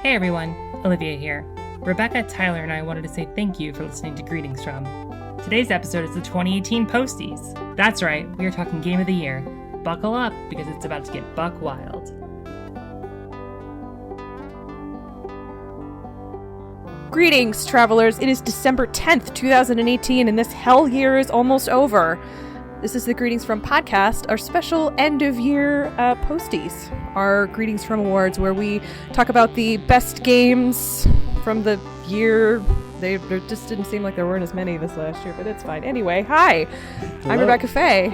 Hey everyone, Olivia here. Rebecca, Tyler, and I wanted to say thank you for listening to Greetings From. Today's episode is the 2018 Posties. That's right, we are talking Game of the Year. Buckle up, because it's about to get buck wild. Greetings, travelers. It is December 10th, 2018, and this hell year is almost over. This is the Greetings From podcast, our special end-of-year Posties, our Greetings From Awards, where we talk about the best games from the year. There just didn't seem like there weren't as many this last year, but it's fine. Anyway, hi, Hello. I'm Rebecca Faye.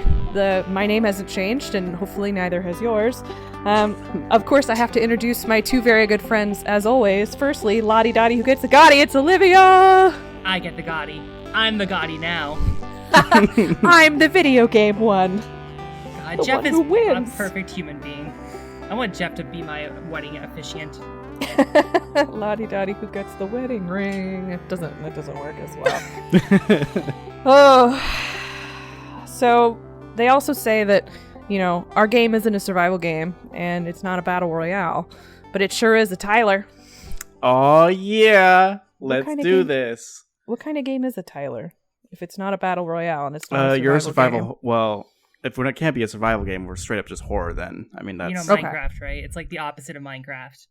My name hasn't changed, and hopefully neither has yours. Of course, I have to introduce my two very good friends, as always. Firstly, Lottie Dottie, who gets the GOTY, it's Olivia! I get the GOTY. I'm the GOTY now. I'm the video game one. God, The Jeff one is who wins. a perfect human being. I want Jeff to be my wedding officiant. Lottie Dottie, who gets the wedding ring. That doesn't work as well. Oh, so they also say that, you know, our game isn't a survival game and it's not a battle royale, but it sure is a Tyler. Oh yeah, let's kind of do game? this. What kind of game is a Tyler? If it's not a battle royale and it's not You're a survival survival. Well, if it can't be a survival game, we're straight up just horror. Then I mean that's. You know, Okay. Minecraft, right? It's like the opposite of Minecraft.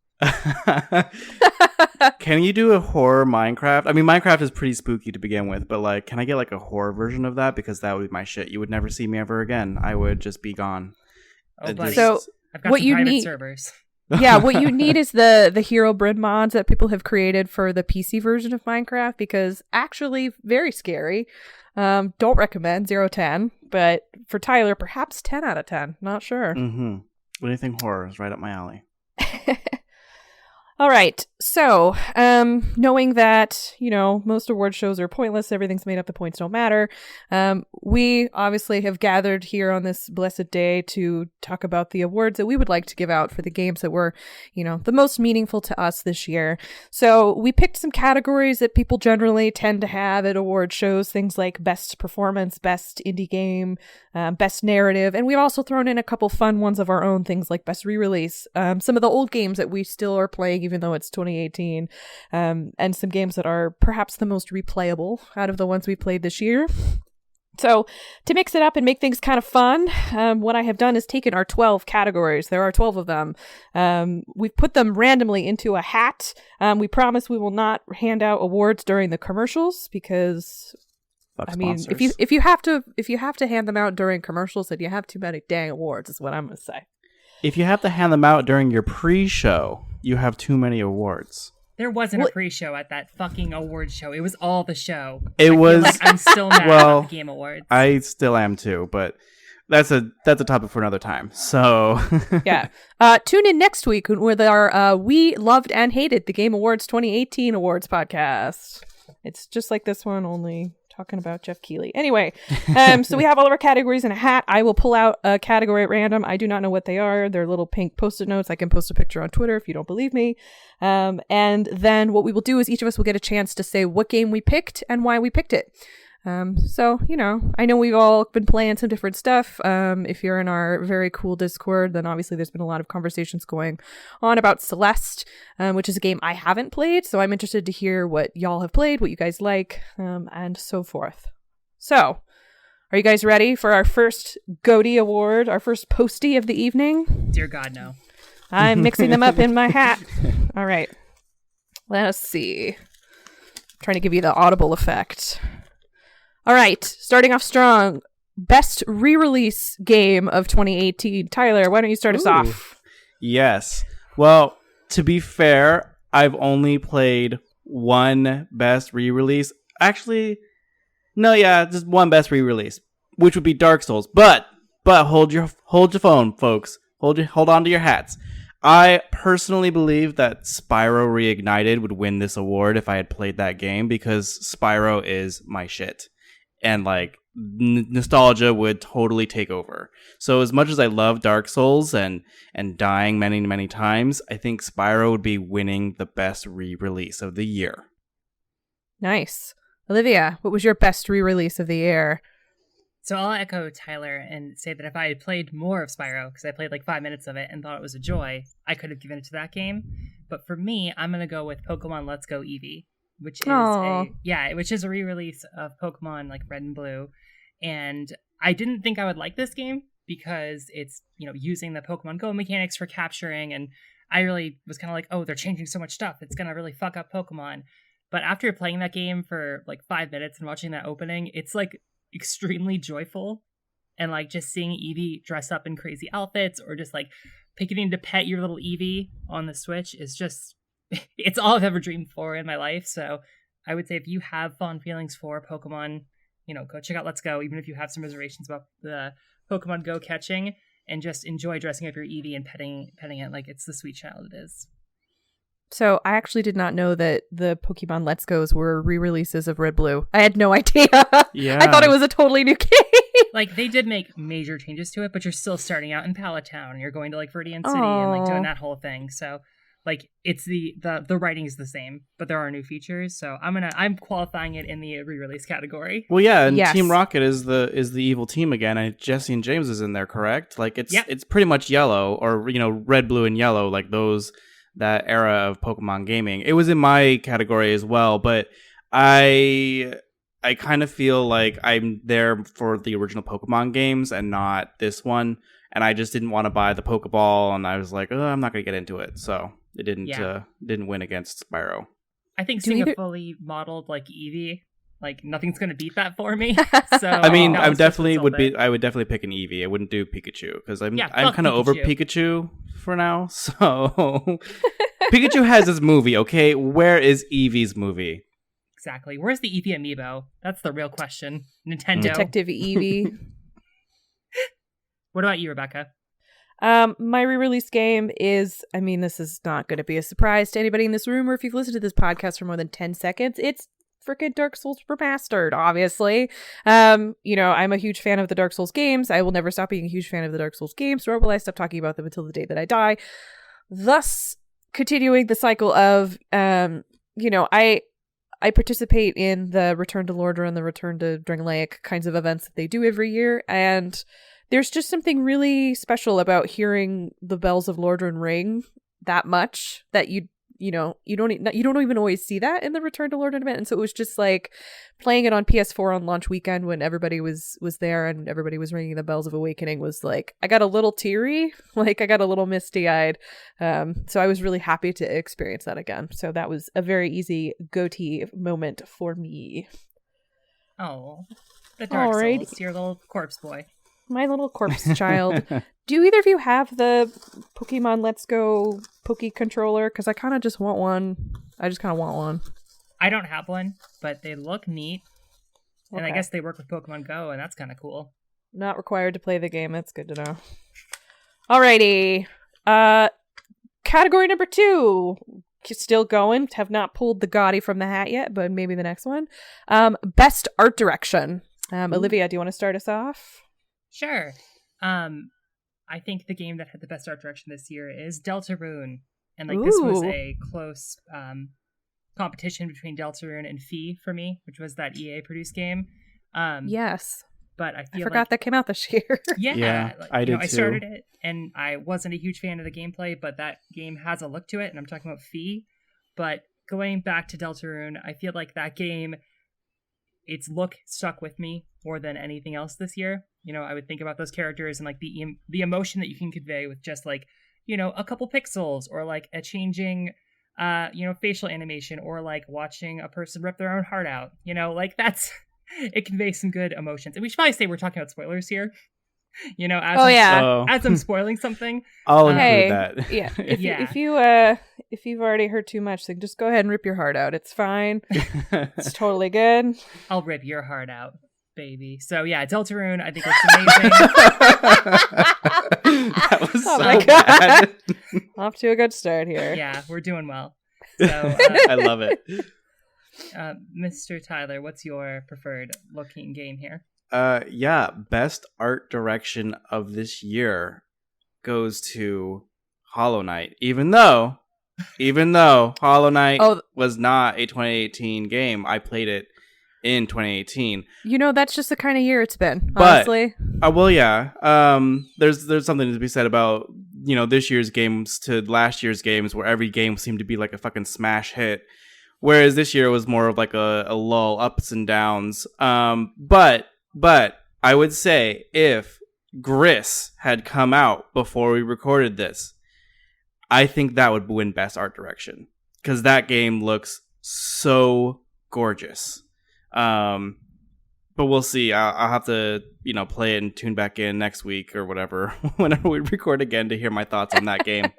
Can you do a horror Minecraft? I mean, Minecraft is pretty spooky to begin with, but like, can I get like a horror version of that? Because that would be my shit. You would never see me ever again. I would just be gone. Oh, buddy. So, I've got what some you private need- servers. Yeah, what you need is the Hero Bryn mods that people have created for the PC version of Minecraft, because actually very scary. Don't recommend 0-10, but for Tyler, perhaps 10 out of 10. Not sure. Anything horror is right up my alley. All right. So, knowing that, you know, most award shows are pointless, everything's made up, the points don't matter. We obviously have gathered here on this blessed day to talk about the awards that we would like to give out for the games that were, you know, the most meaningful to us this year. So we picked some categories that people generally tend to have at award shows, things like best performance, best indie game, best narrative, and we've also thrown in a couple fun ones of our own, things like best re-release, some of the old games that we still are playing even though it's 2018, and some games that are perhaps the most replayable out of the ones we played this year. So to mix it up and make things kind of fun, what I have done is taken our 12 categories. There are 12 of them. We've put them randomly into a hat. We promise we will not hand out awards during the commercials because Fuck I mean, sponsors. if you have to hand them out during commercials, then you have too many dang awards, is what I'm gonna say. If you have to hand them out during your pre-show, you have too many awards. There wasn't Well- a pre-show at that fucking award show. It was all the show. It I feel was. like I'm still mad Well, about the Game Awards. I still am too, but that's a topic for another time. So Yeah. Tune in next week with our We Loved and Hated the Game Awards 2018 Awards podcast. It's just like this one, only talking about Jeff Keighley. Anyway, so we have all of our categories in a hat. I will pull out a category at random. I do not know what they are. They're little pink Post-it notes. I can post a picture on Twitter if you don't believe me. And then what we will do is each of us will get a chance to say what game we picked and why we picked it. So, you know, I know we've all been playing some different stuff. If you're in our very cool Discord, then obviously there's been a lot of conversations going on about Celeste, which is a game I haven't played. So I'm interested to hear what y'all have played, what you guys like, and so forth. So, are you guys ready for our first GOTY award, our first postie of the evening? Dear God, no. I'm mixing them up in my hat. All right. Let's see. Trying to give you the audible effect. All right, starting off strong. Best re-release game of 2018. Tyler, why don't you start us off? Yes. Well, to be fair, I've only played one best re-release. Actually, no, yeah, just one best re-release, which would be Dark Souls. But hold your phone, folks. Hold on to your hats. I personally believe that Spyro Reignited would win this award if I had played that game, because Spyro is my shit. And like nostalgia would totally take over. So as much as I love Dark Souls and dying many, many times, I think Spyro would be winning the best re-release of the year. Nice. Olivia, what was your best re-release of the year? So I'll echo Tyler and say that if I had played more of Spyro, because I played like 5 minutes of it and thought it was a joy, I could have given it to that game. But for me, I'm gonna go with Pokemon Let's Go Eevee, which is which is a re-release of Pokemon like Red and Blue. And I didn't think I would like this game because it's, using the Pokemon Go mechanics for capturing, and I really was kind of like, oh, they're changing so much stuff, it's gonna really fuck up Pokemon. But after playing that game for like 5 minutes and watching that opening, it's like extremely joyful, and like just seeing Eevee dress up in crazy outfits or just like picking to pet your little Eevee on the Switch is just it's all I've ever dreamed for in my life. So I would say if you have fond feelings for Pokemon, go check out Let's Go, even if you have some reservations about the Pokemon Go catching, and just enjoy dressing up your Eevee and petting it like it's the sweet child it is. So I actually did not know that the Pokemon Let's Go's were re-releases of Red Blue. I had no idea. Yeah. I thought it was a totally new game. Like, they did make major changes to it, but you're still starting out in Pallet Town. You're going to like Viridian City and like doing that whole thing. So like it's the writing is the same, but there are new features. So I'm qualifying it in the re-release category. Well, yeah, and Yes. Team Rocket is the evil team again, and Jesse and James is in there, correct? Like it's pretty much yellow, or red, blue, and yellow, like that era of Pokemon gaming. It was in my category as well, but I kind of feel like I'm there for the original Pokemon games and not this one, and I just didn't want to buy the Pokeball, and I was like, oh, I'm not going to get into it, so it didn't win against Spyro. I think seeing a fully modeled like Eevee, like nothing's going to beat that for me. So I mean, I would definitely pick an Eevee. I wouldn't do Pikachu because I'm kind of over Pikachu for now. So Pikachu has his movie, okay? Where is Eevee's movie? Exactly. Where's the Eevee amiibo? That's the real question. Nintendo. Detective Eevee. What about you, Rebecca? My re-release game is, this is not going to be a surprise to anybody in this room, or if you've listened to this podcast for more than 10 seconds, it's freaking Dark Souls Remastered, obviously. I'm a huge fan of the Dark Souls games. I will never stop being a huge fan of the Dark Souls games, nor will I stop talking about them until the day that I die. Thus, continuing the cycle of, I participate in the Return to Lordra and the Return to Drangleic kinds of events that they do every year, and there's just something really special about hearing the bells of Lordran ring that much that you don't even always see that in the Return to Lordran event. And so it was just like playing it on PS4 on launch weekend when everybody was there and everybody was ringing the bells of awakening was like, I got a little teary, like I got a little misty-eyed. So I was really happy to experience that again. So that was a very easy GOTY moment for me. Oh, the Dark Souls, your little corpse boy. My little corpse child. Do either of you have the Pokemon Let's Go Poke controller? Because I kind of just want one. I don't have one, but they look neat. And Okay. I guess they work with Pokemon Go, and that's kind of cool. Not required to play the game. That's good to know. Alrighty. Category number 2. Still going. Have not pulled the GOTY from the hat yet, but maybe the next one. Best art direction. Olivia, do you want to start us off? Sure. I think the game that had the best art direction this year is Deltarune. And this was a close competition between Deltarune and Fee for me, which was that EA produced game. Yes. But I forgot that came out this year. Yeah, I did too. I started it and I wasn't a huge fan of the gameplay, but that game has a look to it, and I'm talking about Fee. But going back to Deltarune, I feel like that game, its look stuck with me more than anything else this year. I would think about those characters and like the emotion that you can convey with just like, a couple pixels, or like a changing, facial animation, or like watching a person rip their own heart out. It conveys some good emotions. And we should probably say we're talking about spoilers here. As I'm spoiling something. I'll include that. Yeah. If you've already heard too much, then just go ahead and rip your heart out. It's fine. It's totally good. I'll rip your heart out, baby. So yeah, Deltarune, I think it's amazing. That was bad. Off to a good start here. Yeah, we're doing well. So I love it. Mr. Tyler, what's your preferred looking game here? Best art direction of this year goes to Hollow Knight. Even though Hollow Knight was not a 2018 game, I played it in 2018. That's just the kind of year it's been, But, honestly. Well, yeah. There's something to be said about, this year's games to last year's games where every game seemed to be like a fucking smash hit. Whereas this year was more of like a lull, ups and downs. But I would say if GRIS had come out before we recorded this, I think that would win Best Art Direction. Because that game looks so gorgeous. But we'll see. I'll have to, play it and tune back in next week or whatever, whenever we record again to hear my thoughts on that game.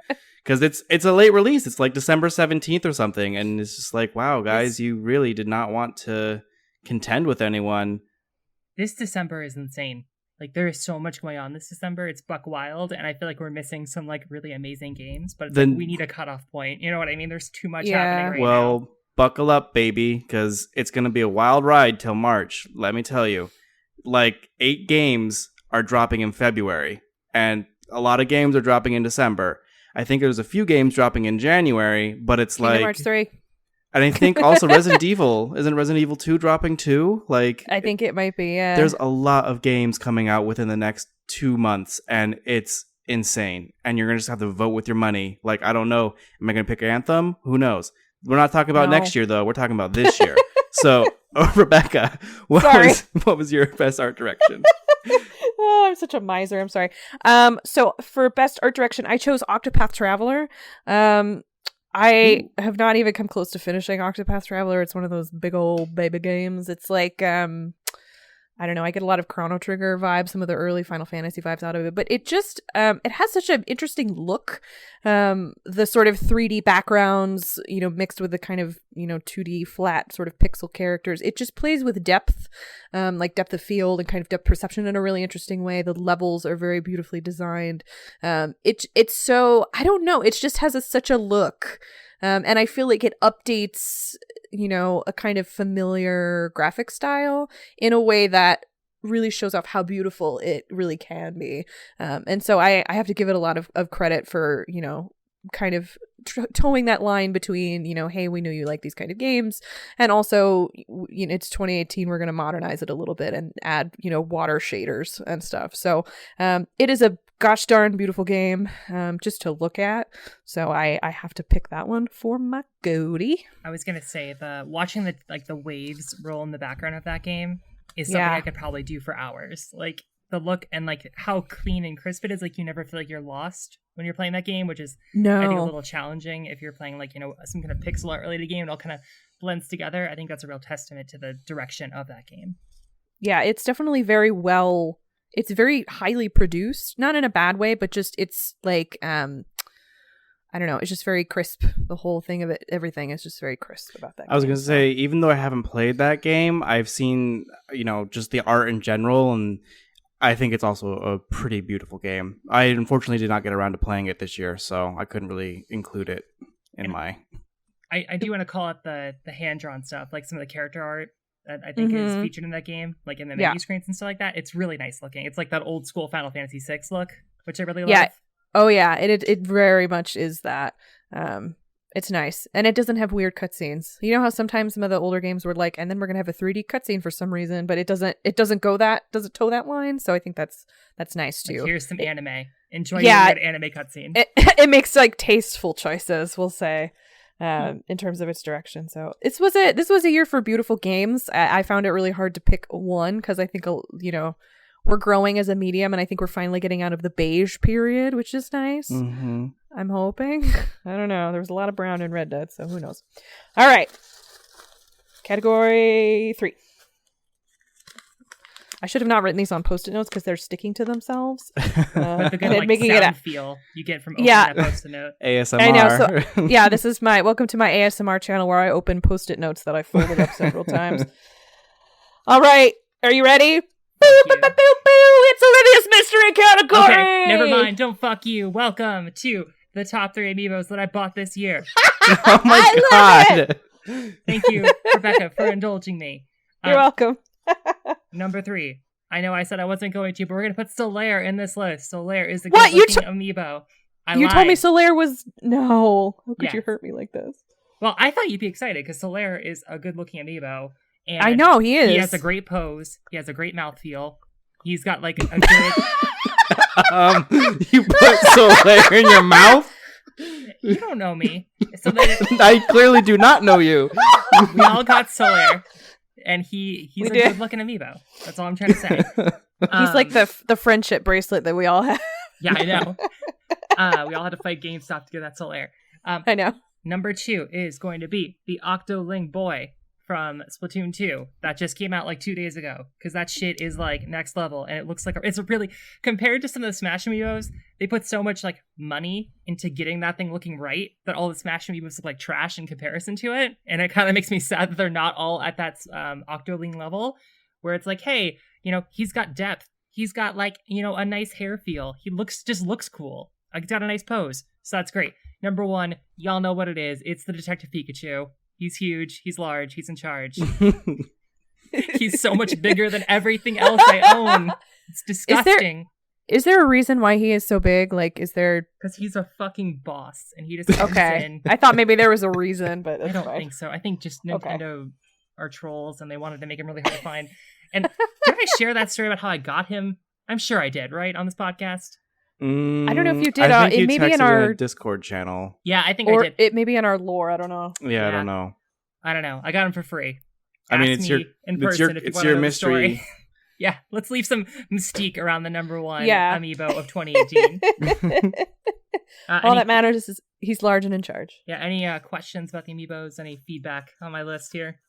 Because it's a late release. It's like December 17th or something. And it's just like, wow, guys, you really did not want to contend with anyone. This December is insane. Like, there is so much going on this December. It's buck wild, and I feel like we're missing some, like, really amazing games. But it's we need a cutoff point. You know what I mean? There's too much happening right now. Buckle up, baby, because it's going to be a wild ride till March. Let me tell you. Like, 8 games are dropping in February, and a lot of games are dropping in December. I think there's a few games dropping in January, but it's like... March 3. And I think also Resident Evil. Isn't Resident Evil 2 dropping too? Like, I think it might be, yeah. There's a lot of games coming out within the next 2 months, and it's insane. And you're going to just have to vote with your money. Like, I don't know. Am I going to pick Anthem? Who knows? We're not talking about next year, though. We're talking about this year. So, Rebecca, what was your Best Art Direction? Oh, I'm such a miser. I'm sorry. So, for Best Art Direction, I chose Octopath Traveler. I have not even come close to finishing Octopath Traveler. It's one of those big old baby games. It's like, I don't know, I get a lot of Chrono Trigger vibes, some of the early Final Fantasy vibes out of it, but it just, it has such an interesting look. The sort of 3D backgrounds, mixed with the kind of, 2D flat sort of pixel characters. It just plays with depth, like depth of field and kind of depth perception in a really interesting way. The levels are very beautifully designed. It's so, I don't know, it just has such a look. And I feel like it updates, a kind of familiar graphic style in a way that really shows off how beautiful it really can be. And so I have to give it a lot of credit for, kind of towing that line between, hey, we knew you like these kind of games. And also, it's 2018, we're going to modernize it a little bit and add, water shaders and stuff. So it is a gosh darn beautiful game just to look at. So I have to pick that one for my GOTY. I was going to say, watching the waves roll in the background of that game is something I could probably do for hours. Like, the look and like how clean and crisp it is, like you never feel like you're lost when you're playing that game, which is I think a little challenging if you're playing like some kind of pixel art related game. It all kind of blends together. I think that's a real testament to the direction of that game. Yeah, it's definitely very well. It's very highly produced, not in a bad way, but just it's like I don't know. It's just very crisp. The whole thing of it, everything is just very crisp about that game. I was going to say, even though I haven't played that game, I've seen, just the art in general, and I think it's also a pretty beautiful game. I unfortunately did not get around to playing it this year, so I couldn't really include it in my... I do want to call it the hand-drawn stuff, like some of the character art that I think is featured in that game, like in the menu screens and stuff like that. It's really nice looking. It's like that old school Final Fantasy VI look, which I really love. Yeah. Oh, yeah. It very much is that. It's nice. And it doesn't have weird cutscenes. You know how sometimes some of the older games were like, and then we're going to have a 3D cutscene for some reason, but it doesn't toe that line. So I think that's nice too. Like, here's some anime. Enjoy your good anime cutscene. It makes like tasteful choices, we'll say, in terms of its direction. So this was a year for beautiful games. I found it really hard to pick one because I think, we're growing as a medium, and I think we're finally getting out of the beige period, which is nice. Mm-hmm. I'm hoping. I don't know. There was a lot of brown and Red Dead, so who knows. All right. Category 3. I should have not written these on Post-it notes because they're sticking to themselves. But the good making sound feel you get from opening that Post-it note. ASMR. I know. So, this is welcome to my ASMR channel where I open Post-it notes that I folded up several times. All right. Are you ready? It's Olivia's mystery category. Okay, never mind. Don't fuck you. Welcome to the top 3 amiibos that I bought this year. Oh my god! Thank you, Rebecca, for indulging me. You're welcome. Number 3. I know I said I wasn't going to, but we're going to put Solaire in this list. Solaire is the good-looking amiibo. You told me Solaire was... No. How could you hurt me like this? Well, I thought you'd be excited because Solaire is a good-looking amiibo. And I know he is. He has a great pose. He has a great mouthfeel. He's got like a good. You put Solaire in your mouth? You don't know me. So I clearly do not know you. We all got Solaire, and he's We a did. good-looking amiibo. That's all I'm trying to say. He's like the friendship bracelet that we all have. Yeah, I know. We all had to fight GameStop to get that Solaire. I know. Number 2 is going to be the Octoling Boy from Splatoon 2 that just came out like 2 days ago, because that shit is like next level, and it looks like it's really, compared to some of the Smash amiibos, they put so much like money into getting that thing looking right that all the Smash amiibos look like trash in comparison to it, and it kind of makes me sad that they're not all at that Octoling level, where it's like, hey, you know, he's got depth, he's got like, you know, a nice hair feel, he just looks cool, like he's got a nice pose, so that's great. Number 1, y'all know what it is. It's the Detective Pikachu. He's huge. He's large. He's in charge. He's so much bigger than everything else I own. It's disgusting. Is there a reason why he is so big? Like, is there... Because he's a fucking boss, and he just comes Okay. in. I thought maybe there was a reason, but I that's don't fine. think so. I think just Nintendo are trolls, and they wanted to make him really hard to find. And did I share that story about how I got him? I'm sure I did, right? On this podcast? I don't know if you did. I think It you may be in texted our a Discord channel. Yeah, I think or I did. it may be in our lore. I don't know. Yeah, I Yeah. don't know. I don't know. I got him for free. I mean, Ask it's me your in it's person your if you it's want your to know the mystery. story. Yeah, let's leave some mystique around the number 1 Yeah. amiibo of 2018. All that matters is he's large and in charge. Yeah, any questions about the amiibos? Any feedback on my list here?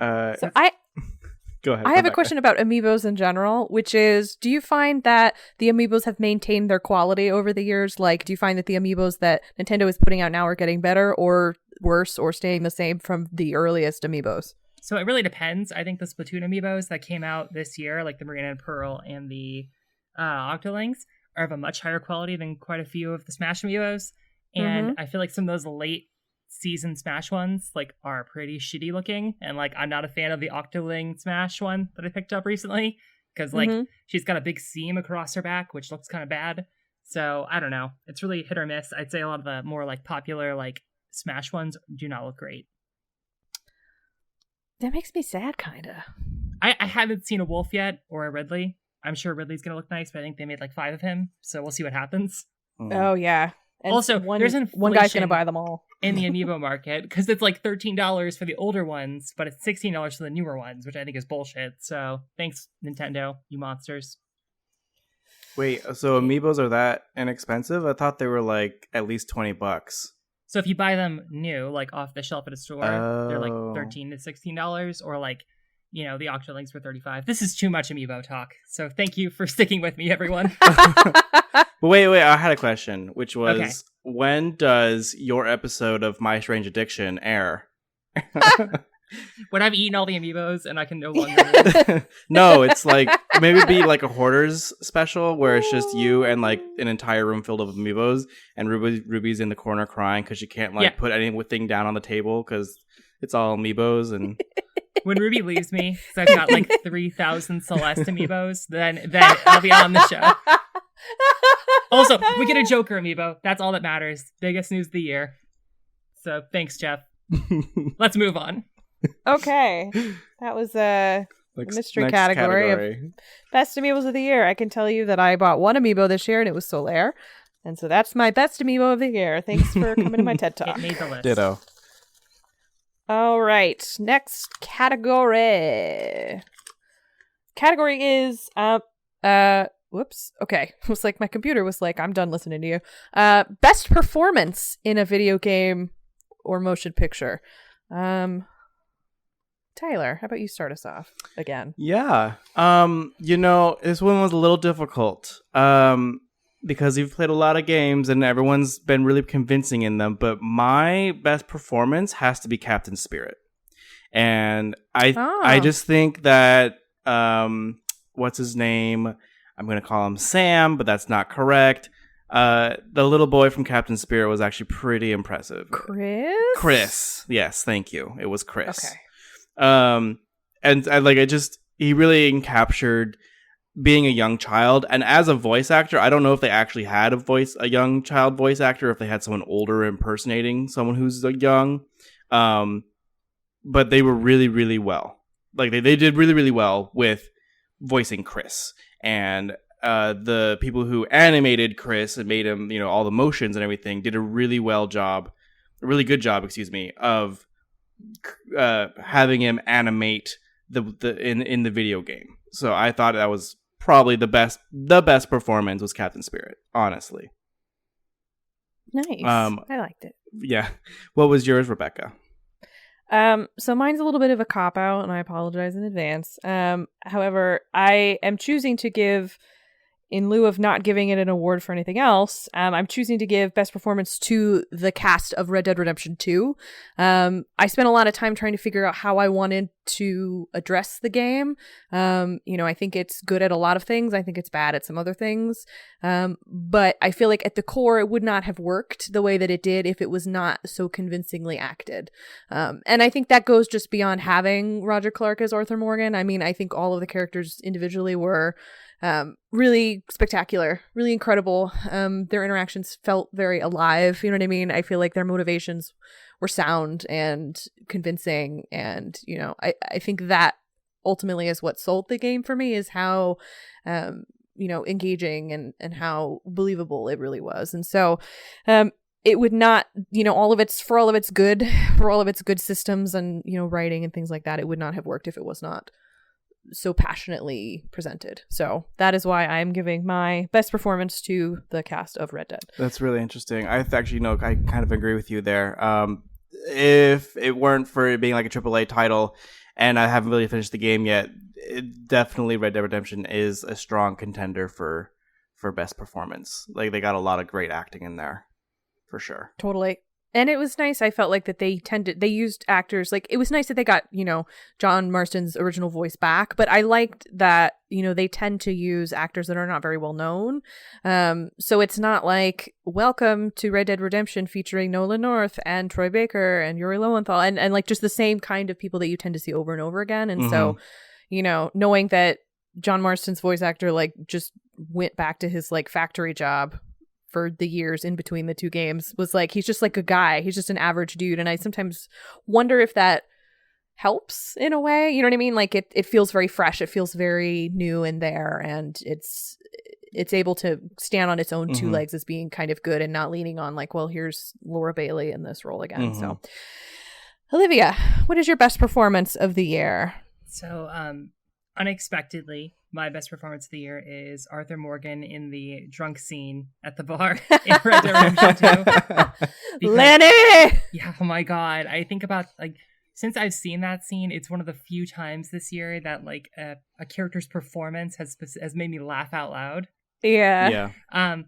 So I Go ahead. have a question about amiibos in general, which is, do you find that the amiibos have maintained their quality over the years? Like, do you find that the amiibos that Nintendo is putting out now are getting better or worse or staying the same from the earliest amiibos? So it really depends. I think the Splatoon amiibos that came out this year, like the Marina and Pearl and the Octolings, are of a much higher quality than quite a few of the Smash amiibos. And I feel like some of those late season Smash ones like are pretty shitty looking, and like I'm not a fan of the Octoling Smash one that I picked up recently, because like she's got a big seam across her back, which looks kind of bad. So I don't know, it's really hit or miss. I'd say a lot of the more like popular like Smash ones do not look great. That makes me sad, kind of. I haven't seen a Wolf yet or a Ridley. I'm sure Ridley's gonna look nice, but I think they made like 5 of him, so we'll see what happens. Oh yeah. And Also, there's one guy's inflation gonna buy them all in the amiibo market, because it's like $13 for the older ones, but it's $16 for the newer ones, which I think is bullshit. So thanks, Nintendo, you monsters. Wait, so amiibos are that inexpensive? I thought they were like at least $20. So if you buy them new, like off the shelf at a store, they're like Oh. $13 to $16, or like, you know, the Octolings for $35. This is too much amiibo talk. So thank you for sticking with me, everyone. But wait, I had a question, which was, Okay. when does your episode of My Strange Addiction air? When I've eaten all the amiibos and I can no longer. No, it's like, maybe it'd be like a Hoarders special where it's just you and like an entire room filled of amiibos, and Ruby's in the corner crying because she can't like put anything down on the table because it's all amiibos. And When Ruby leaves me, because I've got like 3,000 Celeste amiibos, then I'll be on the show. Also, we get a Joker amiibo. That's all that matters. Biggest news of the year. So thanks, Jeff. Let's move on. Okay. That was mystery next category of best amiibos of the year. I can tell you that I bought one amiibo this year, and it was Solaire. And so that's my best amiibo of the year. Thanks for coming to my TED Talk. It made the list. Ditto. All right. Next category. Category is whoops. Okay. It was like my computer was like, I'm done listening to you. Best performance in a video game or motion picture. Tyler, how about you start us off again? Yeah. You know, this one was a little difficult. Because you've played a lot of games and everyone's been really convincing in them, but my best performance has to be Captain Spirit. And I just think that what's his name? I'm going to call him Sam, but that's not correct. The little boy from Captain Spirit was actually pretty impressive. Chris. Yes, thank you. It was Chris. Okay. And he really captured being a young child. And as a voice actor, I don't know if they actually had a young child voice actor, if they had someone older impersonating someone who's young. But they were really, really well. like they did really, really well with voicing Chris, and the people who animated Chris and made him, all the motions and everything, did a really good job, of having him animate in the video game. So I thought that was probably the best performance was Captain Spirit, honestly. Nice. I liked it. Yeah. What was yours, Rebecca? So mine's a little bit of a cop-out, and I apologize in advance. However, I am choosing to give, in lieu of not giving it an award for anything else, I'm choosing to give best performance to the cast of Red Dead Redemption 2. I spent a lot of time trying to figure out how I wanted to address the game. I think it's good at a lot of things. I think it's bad at some other things. But I feel like at the core, it would not have worked the way that it did if it was not so convincingly acted. And I think that goes just beyond having Roger Clark as Arthur Morgan. I mean, I think all of the characters individually were really spectacular, really incredible. Their interactions felt very alive. You know what I mean? I feel like their motivations were sound and convincing. And, I think that ultimately is what sold the game for me, is how, engaging and how believable it really was. And so, it would not, all of its good systems and, writing and things like that, it would not have worked if it was not so passionately presented. So that is why I'm giving my best performance to the cast of Red Dead. That's really interesting. I actually I kind of agree with you there. If it weren't for it being like a AAA title, and I haven't really finished the game yet, definitely Red Dead Redemption is a strong contender for best performance. Like, they got a lot of great acting in there, for sure. Totally. And it was nice. I felt like that they used actors. Like, it was nice that they got, John Marston's original voice back. But I liked that, they tend to use actors that are not very well known. So it's not like, welcome to Red Dead Redemption featuring Nolan North and Troy Baker and Yuri Lowenthal. And like just the same kind of people that you tend to see over and over again. And so, knowing that John Marston's voice actor, like, just went back to his, like, factory job for the years in between the two games, was like, he's just like a guy. He's just an average dude. And I sometimes wonder if that helps in a way. You know what I mean? Like, it feels very fresh. It feels very new in there. And it's able to stand on its own two legs as being kind of good and not leaning on like, well, here's Laura Bailey in this role again. So, Olivia, what is your best performance of the year? So, unexpectedly, my best performance of the year is Arthur Morgan in the drunk scene at the bar in Red Dead Redemption 2. Lenny! Yeah, oh my god. I think about, like, since I've seen that scene, it's one of the few times this year that, like, a character's performance has made me laugh out loud. Yeah. And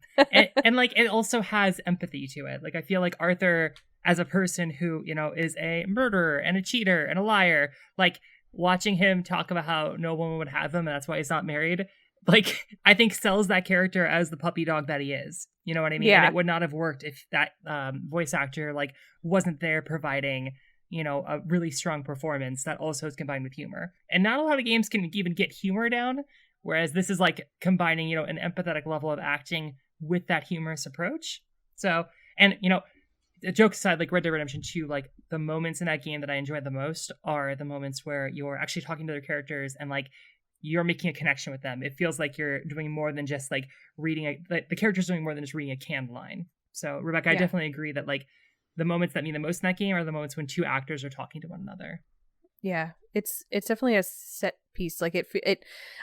like, it also has empathy to it. Like, I feel like Arthur, as a person who, is a murderer and a cheater and a liar, like, watching him talk about how no woman would have him and that's why he's not married, like, I think sells that character as the puppy dog that he is. You know what I mean? Yeah. And it would not have worked if that voice actor, like, wasn't there providing, a really strong performance that also is combined with humor. And not a lot of games can even get humor down, whereas this is like combining, an empathetic level of acting with that humorous approach. So, and, jokes aside, like, Red Dead Redemption 2, like, the moments in that game that I enjoyed the most are the moments where you're actually talking to their characters and, like, you're making a connection with them. It feels like you're doing more than just, like, the character's doing more than just reading a canned line. So, Rebecca, I definitely agree that, like, the moments that mean the most in that game are the moments when two actors are talking to one another. Yeah, it's definitely a set piece. Like,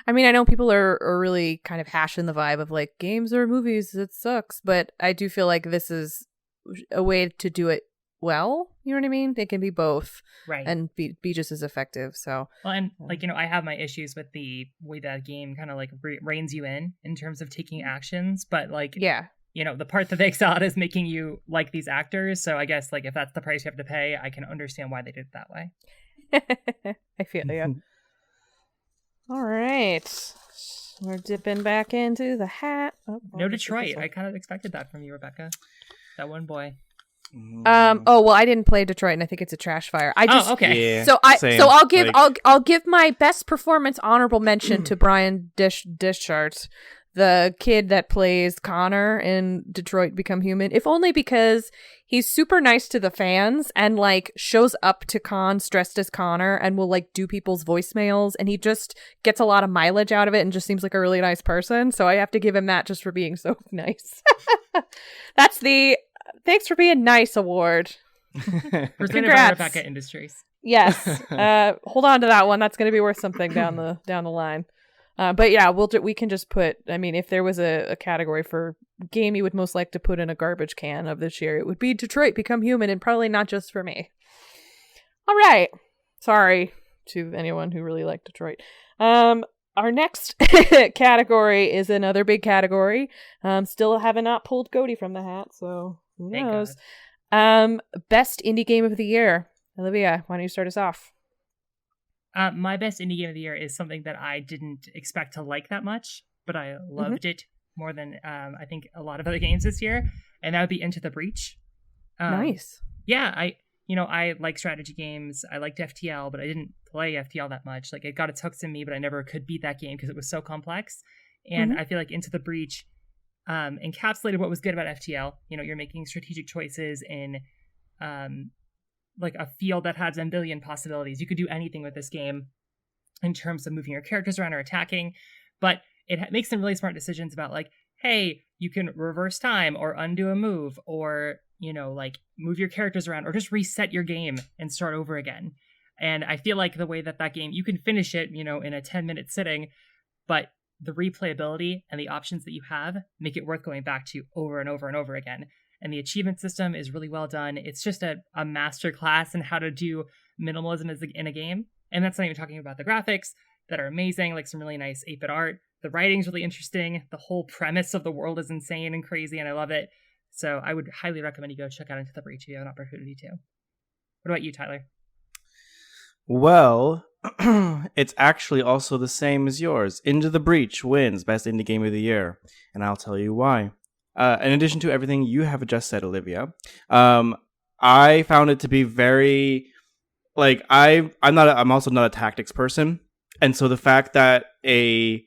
I mean, I know people are really kind of hashing the vibe of, like, games or movies, it sucks. But I do feel like this is a way to do it well. You know what I mean? It can be both, right, and be just as effective. So, well, and like, I have my issues with the way that game kind of like reins you in terms of taking actions, but like, yeah, the part that they excel at is making you like these actors. So I guess, like, if that's the price you have to pay, I can understand why they did it that way. I feel you. All right, we're dipping back into the hat. No Detroit. I kind of expected that from you, Rebecca. That one boy. Oh well, I didn't play Detroit, and I think it's a trash fire. Okay. Yeah, so I'll give my best performance honorable mention to Brian Dishart, the kid that plays Connor in Detroit Become Human, if only because he's super nice to the fans and like shows up to cons dressed as Connor and will like do people's voicemails, and he just gets a lot of mileage out of it and just seems like a really nice person. So I have to give him that just for being so nice. That's the Thanks for Being Nice award. Presented by Congrats. Rebecca Industries. Yes. Hold on to that one. That's going to be worth something down the line. But yeah, we can just put, I mean, if there was a category for game you would most like to put in a garbage can of this year, it would be Detroit Become Human, and probably not just for me. All right. Sorry to anyone who really liked Detroit. Our next category is another big category. Still haven't not pulled GOTY from the hat, so who knows? Best indie game of the year. Olivia, why don't you start us off? My best indie game of the year is something that I didn't expect to like that much, but I loved it more than I think a lot of other games this year, and that would be Into the Breach. Nice. Yeah, I like strategy games. I liked FTL, but I didn't play FTL that much. Like, it got its hooks in me, but I never could beat that game because it was so complex. And I feel like Into the Breach encapsulated what was good about FTL. You know, you're making strategic choices in like a field that has a billion possibilities. You could do anything with this game in terms of moving your characters around or attacking, but it makes some really smart decisions about like, hey, you can reverse time or undo a move, or, you know, like move your characters around or just reset your game and start over again. And I feel like the way that game, you can finish it, you know, in a 10-minute sitting, but the replayability and the options that you have make it worth going back to over and over and over again. And the achievement system is really well done. It's just a master class in how to do minimalism in a game. And that's not even talking about the graphics that are amazing, like some really nice 8-bit art. The writing's really interesting. The whole premise of the world is insane and crazy, and I love it. So I would highly recommend you go check out Into the Breach if you have an opportunity to. What about you, Tyler? Well, it's actually also the same as yours. Into the Breach wins Best Indie Game of the Year, and I'll tell you why. In addition to everything you have just said, Olivia, I found it to be very, like, I'm also not a tactics person, and so the fact that a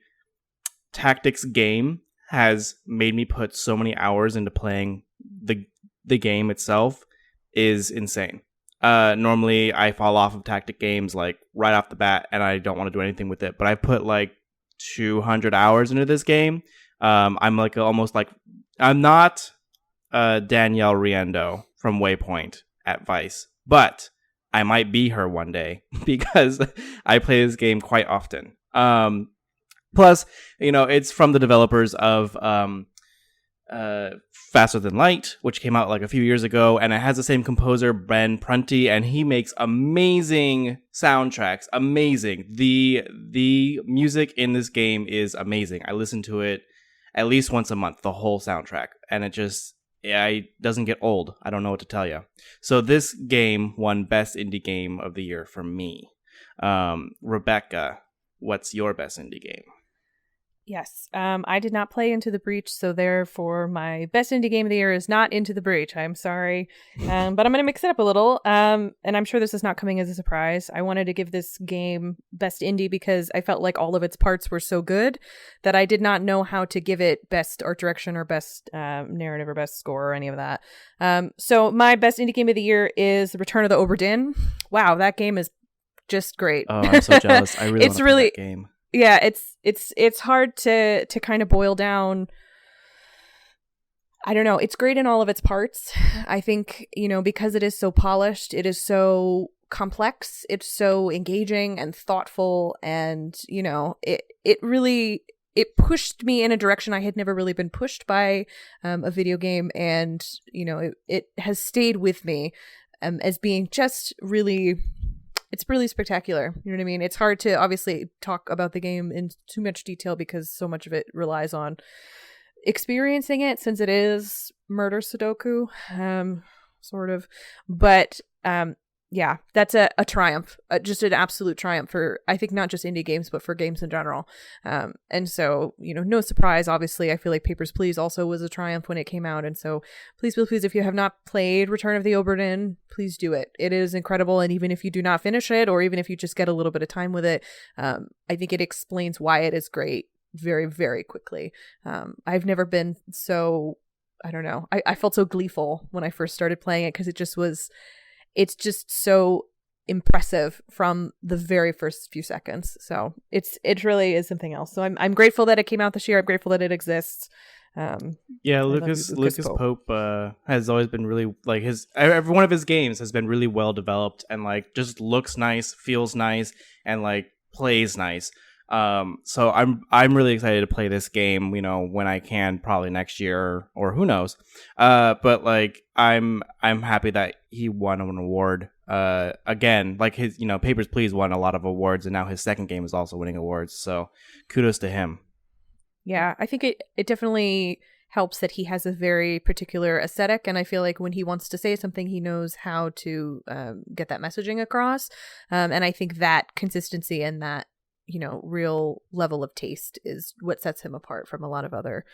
tactics game has made me put so many hours into playing the game itself is insane. Normally I fall off of tactic games like right off the bat, and I don't want to do anything with it. But I put like 200 hours into this game. I'm like almost like, I'm not Danielle Riendeau from Waypoint at Vice, but I might be her one day because I play this game quite often. Plus, you know, it's from the developers of Faster Than Light, which came out like a few years ago, and it has the same composer, Ben Prunty, and he makes amazing soundtracks. Amazing. The music in this game is amazing. I listen to it at least once a month, the whole soundtrack, and it doesn't get old. I don't know what to tell you. So this game won Best Indie Game of the Year for me. Rebecca, what's your best indie game? Yes. I did not play Into the Breach, so therefore my best indie game of the year is not Into the Breach. I'm sorry. But I'm going to mix it up a little. And I'm sure this is not coming as a surprise. I wanted to give this game best indie because I felt like all of its parts were so good that I did not know how to give it best art direction or best narrative or best score or any of that. So my best indie game of the year is Return of the Obra Dinn. Wow, that game is just great. Oh, I'm so jealous. I really want to play that game. Yeah, it's hard to kind of boil down. I don't know. It's great in all of its parts. I think, you know, because it is so polished, it is so complex, it's so engaging and thoughtful, and, you know, it pushed me in a direction I had never really been pushed by a video game, and, you know, it has stayed with me as being just really... It's really spectacular. You know what I mean? It's hard to obviously talk about the game in too much detail because so much of it relies on experiencing it, since it is murder Sudoku, sort of. But yeah, that's a triumph, just an absolute triumph for, I think, not just indie games, but for games in general. And so, you know, no surprise, obviously, I feel like Papers, Please also was a triumph when it came out. And so please, if you have not played Return of the Obra Dinn, please do it. It is incredible. And even if you do not finish it, or even if you just get a little bit of time with it, I think it explains why it is great very, very quickly. I've never been so, I don't know, I felt so gleeful when I first started playing it because it's just so impressive from the very first few seconds. So it really is something else. So I'm grateful that it came out this year. I'm grateful that it exists. Lucas Pope has always been really like every one of his games has been really well developed and like just looks nice, feels nice, and like plays nice. So I'm really excited to play this game, when I can, probably next year or who knows. But like I'm happy that he won an award. Again, like his Papers, Please won a lot of awards, and now his second game is also winning awards. So kudos to him. Yeah, I think it definitely helps that he has a very particular aesthetic, and I feel like when he wants to say something, he knows how to get that messaging across. And I think that consistency and that real level of taste is what sets him apart from a lot of other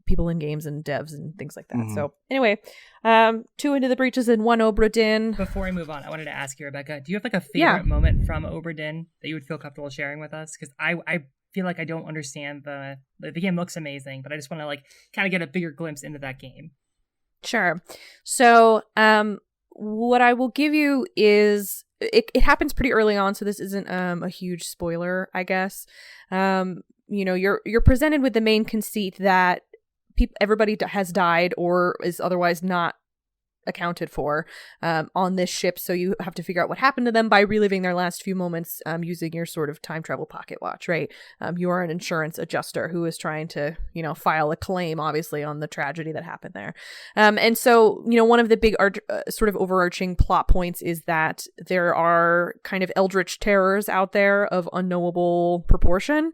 people in games and devs and things like that. Mm-hmm. So anyway, 2 Into the Breaches and 1 Obra Dinn. Before I move on, I wanted to ask you, Rebecca, do you have like a favorite moment from Obra Dinn that you would feel comfortable sharing with us? Because I feel like I don't understand the game. Looks amazing, but I just want to like kind of get a bigger glimpse into that game. Sure. So what I will give you is it happens pretty early on, so this isn't a huge spoiler, I guess. You're presented with the main conceit that everybody has died or is otherwise not accounted for on this ship, so you have to figure out what happened to them by reliving their last few moments using your sort of time travel pocket watch, right? You are an insurance adjuster who is trying to file a claim, obviously, on the tragedy that happened there. And so one of the big sort of overarching plot points is that there are kind of eldritch terrors out there of unknowable proportion.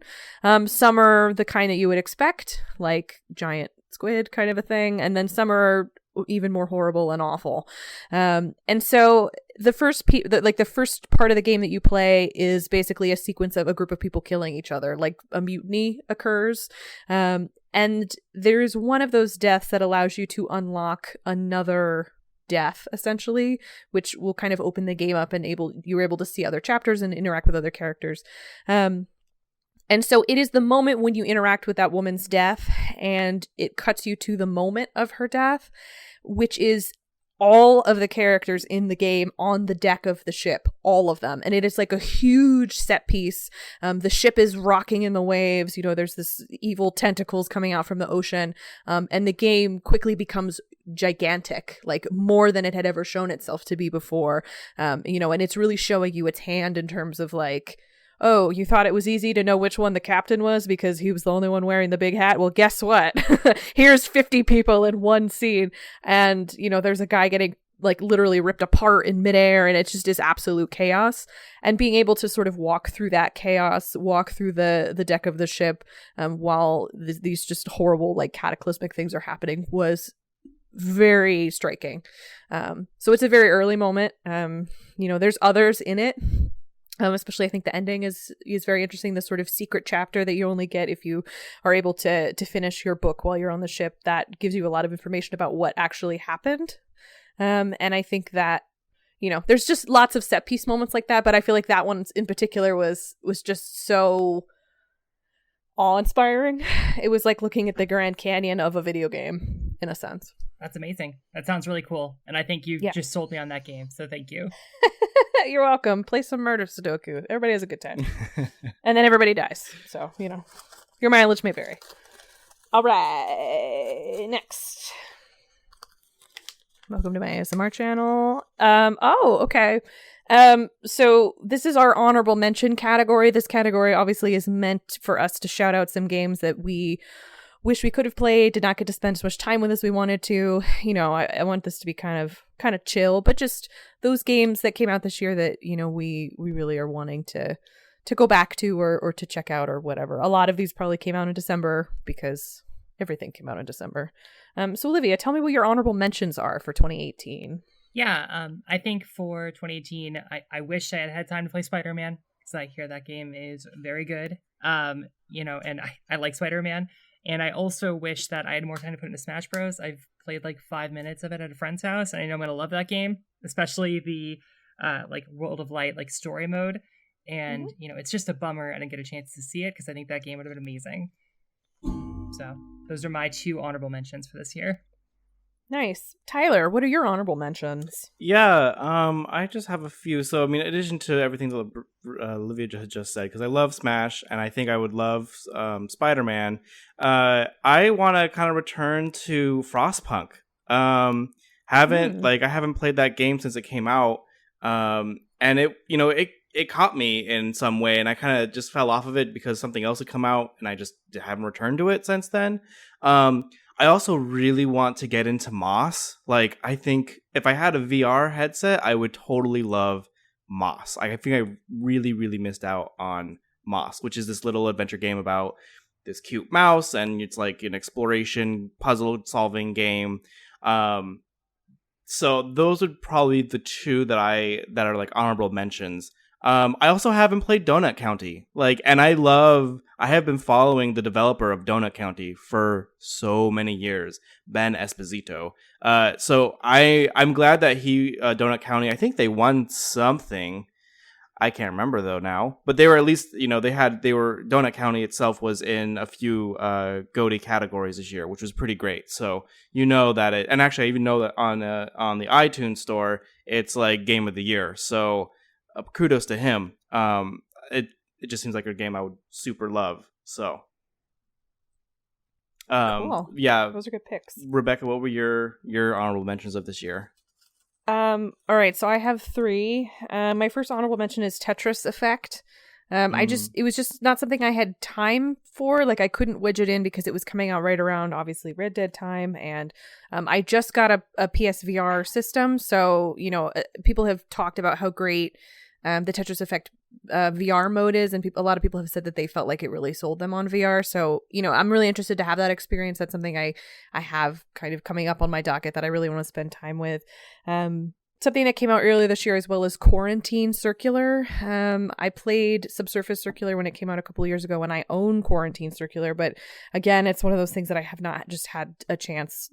Some are the kind that you would expect, like giant squid kind of a thing, and then some are even more horrible and awful. And so the first part of the game that you play is basically a sequence of a group of people killing each other, like a mutiny occurs. And there's one of those deaths that allows you to unlock another death, essentially, which will kind of open the game up and you're able to see other chapters and interact with other characters. And so it is the moment when you interact with that woman's death and it cuts you to the moment of her death, which is all of the characters in the game on the deck of the ship, all of them. And it is like a huge set piece. The ship is rocking in the waves. There's this evil tentacles coming out from the ocean. And the game quickly becomes gigantic, like more than it had ever shown itself to be before. And it's really showing you its hand in terms of like, oh, you thought it was easy to know which one the captain was because he was the only one wearing the big hat? Well, guess what? Here's 50 people in one scene. And, there's a guy getting like literally ripped apart in midair, and it just is absolute chaos. And being able to sort of walk through that chaos, walk through the deck of the ship while these just horrible, like cataclysmic things are happening was very striking. So it's a very early moment. There's others in it. Especially I think the ending is very interesting. The sort of secret chapter that you only get if you are able to finish your book while you're on the ship, that gives you a lot of information about what actually happened. And I think that, there's just lots of set piece moments like that, but I feel like that one in particular was just so awe-inspiring. It was like looking at the Grand Canyon of a video game, in a sense. That's amazing. That sounds really cool. And I think you just sold me on that game, so thank you. You're welcome. Play some murder Sudoku. Everybody has a good time. And then everybody dies. So, your mileage may vary. All right. Next. Welcome to my ASMR channel. Okay. So this is our honorable mention category. This category obviously is meant for us to shout out some games that we wish we could have played, did not get to spend so much time with as we wanted to. I want this to be kind of chill, but just those games that came out this year that, we really are wanting to go back to or to check out or whatever. A lot of these probably came out in December because everything came out in December. So Olivia, tell me what your honorable mentions are for 2018. Yeah, I think for 2018, I wish I had had time to play Spider-Man because I hear that game is very good. And I like Spider-Man. And I also wish that I had more time to put into Smash Bros. I've played like 5 minutes of it at a friend's house, and I know I'm going to love that game, especially the World of Light like story mode. And, it's just a bummer I didn't get a chance to see it because I think that game would have been amazing. So those are my 2 honorable mentions for this year. Nice. Tyler, what are your honorable mentions? Yeah, I just have a few. So, I mean, in addition to everything that Olivia just said, because I love Smash, and I think I would love Spider-Man, I want to kind of return to Frostpunk. I haven't played that game since it came out, and it caught me in some way, and I kind of just fell off of it because something else had come out, and I just haven't returned to it since then. I also really want to get into Moss. Like, I think if I had a VR headset, I would totally love Moss. I think I really, really missed out on Moss, which is this little adventure game about this cute mouse, and it's like an exploration, puzzle-solving game. So those would probably be the 2 that are like honorable mentions. I also haven't played Donut County, and I have been following the developer of Donut County for so many years, Ben Esposito. So I'm glad that Donut County, I think they won something. I can't remember though now, but they were at least, Donut County itself was in a few GOTY categories this year, which was pretty great. So that and actually I even know that on the iTunes store, it's like Game of the Year. So kudos to him. It just seems like a game I would super love. So, cool. Yeah, those are good picks. Rebecca, what were your honorable mentions of this year? All right, so I have 3. My first honorable mention is Tetris Effect. It was just not something I had time for. Like, I couldn't widget in because it was coming out right around, obviously, Red Dead time. And I just got a PSVR system. So, people have talked about how great the Tetris Effect VR mode is. And a lot of people have said that they felt like it really sold them on VR. So, I'm really interested to have that experience. That's something I have kind of coming up on my docket that I really want to spend time with. Something that came out earlier this year as well as Quarantine Circular. I played Subsurface Circular when it came out a couple of years ago, and I own Quarantine Circular. But again, it's one of those things that I have not just had a chance.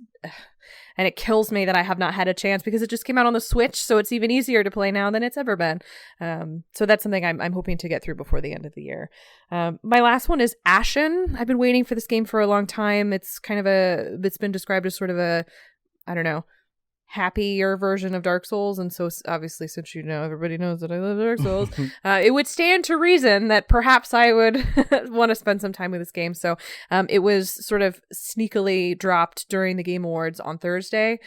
And it kills me that I have not had a chance because it just came out on the Switch. So it's even easier to play now than it's ever been. So that's something I'm hoping to get through before the end of the year. My last one is Ashen. I've been waiting for this game for a long time. It's it's been described as sort of a, I don't know, happier version of Dark Souls, and so obviously, since everybody knows that I love Dark Souls, it would stand to reason that perhaps I would want to spend some time with this game. So it was sort of sneakily dropped during the Game Awards on Thursday,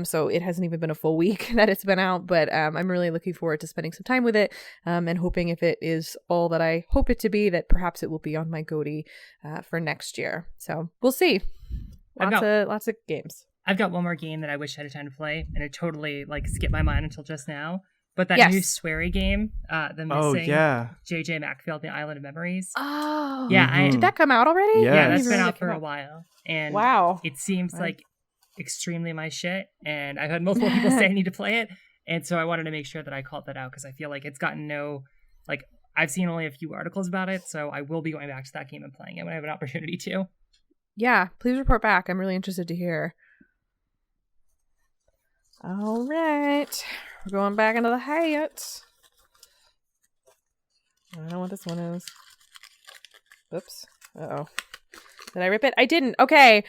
so it hasn't even been a full week that it's been out, but I'm really looking forward to spending some time with it, and hoping if it is all that I hope it to be, that perhaps it will be on my GOTY for next year. So we'll see. Lots of games. I've got one more game that I wish I had time to play, and it totally skipped my mind until just now. But that new Swery game, the missing JJ Macfield, The Island of Memories. Oh, yeah. Did that come out already? Yeah, that's been out for a while, and wow, it seems like extremely my shit. And I've had multiple people say I need to play it, and so I wanted to make sure that I called that out because I feel like it's gotten I've seen only a few articles about it, so I will be going back to that game and playing it when I have an opportunity to. Yeah, please report back. I'm really interested to hear. All right, we're going back into the hat. I don't know what this one is. Oops. Uh-oh. Did I rip it? I didn't. Okay.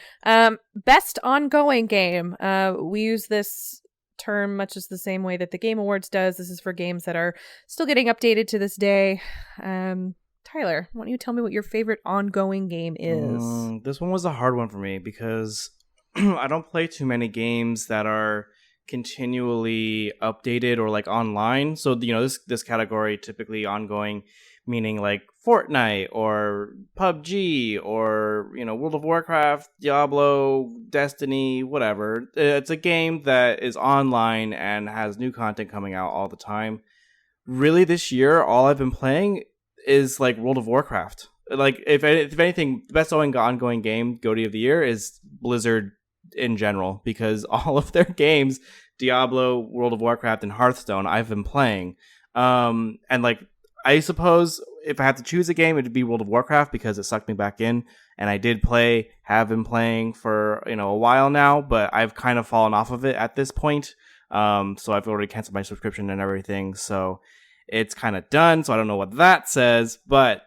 Best ongoing game. We use this term much as the same way that the Game Awards does. This is for games that are still getting updated to this day. Tyler, why don't you tell me what your favorite ongoing game is? This one was a hard one for me because I don't play too many games that are continually updated or online. So this category typically ongoing, meaning Fortnite or PUBG or World of Warcraft, Diablo, Destiny, whatever. It's a game that is online and has new content coming out all the time. Really, this year all I've been playing is World of Warcraft. If anything, the best ongoing game GOTY of the year is Blizzard in general, because all of their games, Diablo, World of Warcraft, and Hearthstone, I've been playing. And I suppose if I had to choose a game, it'd be World of Warcraft because it sucked me back in, and I have been playing for a while now, but I've kind of fallen off of it at this point. So I've already canceled my subscription and everything. So it's kind of done, so I don't know what that says. But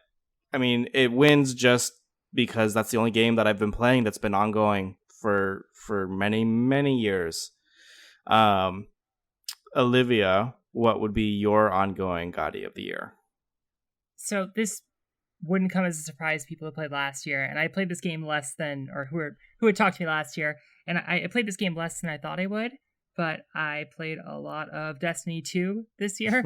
I mean, it wins just because that's the only game that I've been playing that's been ongoing for many, many years. Olivia, what would be your ongoing GOTY of the year? So this wouldn't come as a surprise to people who played last year, and I played this game less than, or who had talked to me last year, and I played this game less than I thought I would, but I played a lot of Destiny 2 this year,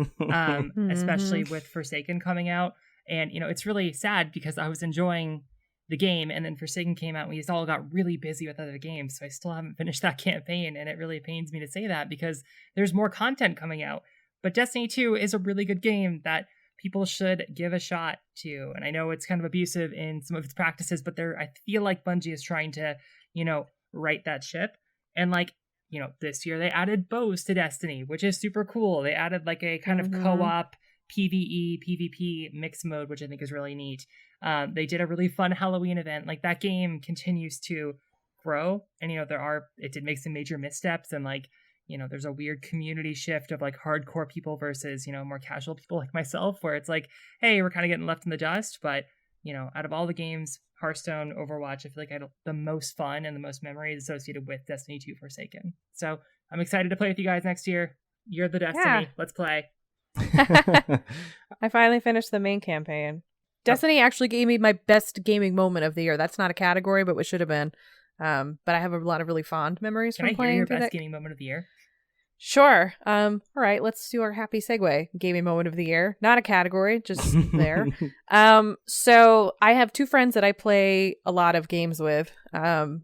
especially with Forsaken coming out, and it's really sad because I was enjoying the game, and then Forsaken came out, and we just all got really busy with other games, so I still haven't finished that campaign, and it really pains me to say that because there's more content coming out, but Destiny 2 is a really good game that people should give a shot to. And I know it's kind of abusive in some of its practices, but I feel like Bungie is trying to, right that ship. And this year they added bows to Destiny, which is super cool. They added like a kind of co-op PvE, PvP mix mode, which I think is really neat. They did a really fun Halloween event. Like that game continues to grow. And, it did make some major missteps and there's a weird community shift of like hardcore people versus, more casual people like myself, where it's like, hey, we're kind of getting left in the dust. But, out of all the games, Hearthstone, Overwatch, I feel like I had the most fun and the most memories associated with Destiny 2 Forsaken. So I'm excited to play with you guys next year. You're the Destiny. Yeah. Let's play. I finally finished the main campaign. Destiny actually gave me my best gaming moment of the year. That's not a category, but what should have been. But I have a lot of really fond memories from playing. Can I hear your best gaming moment of the year? Sure. All right, let's do our happy segue. Gaming moment of the year. Not a category, just there. So I have two friends that I play a lot of games with.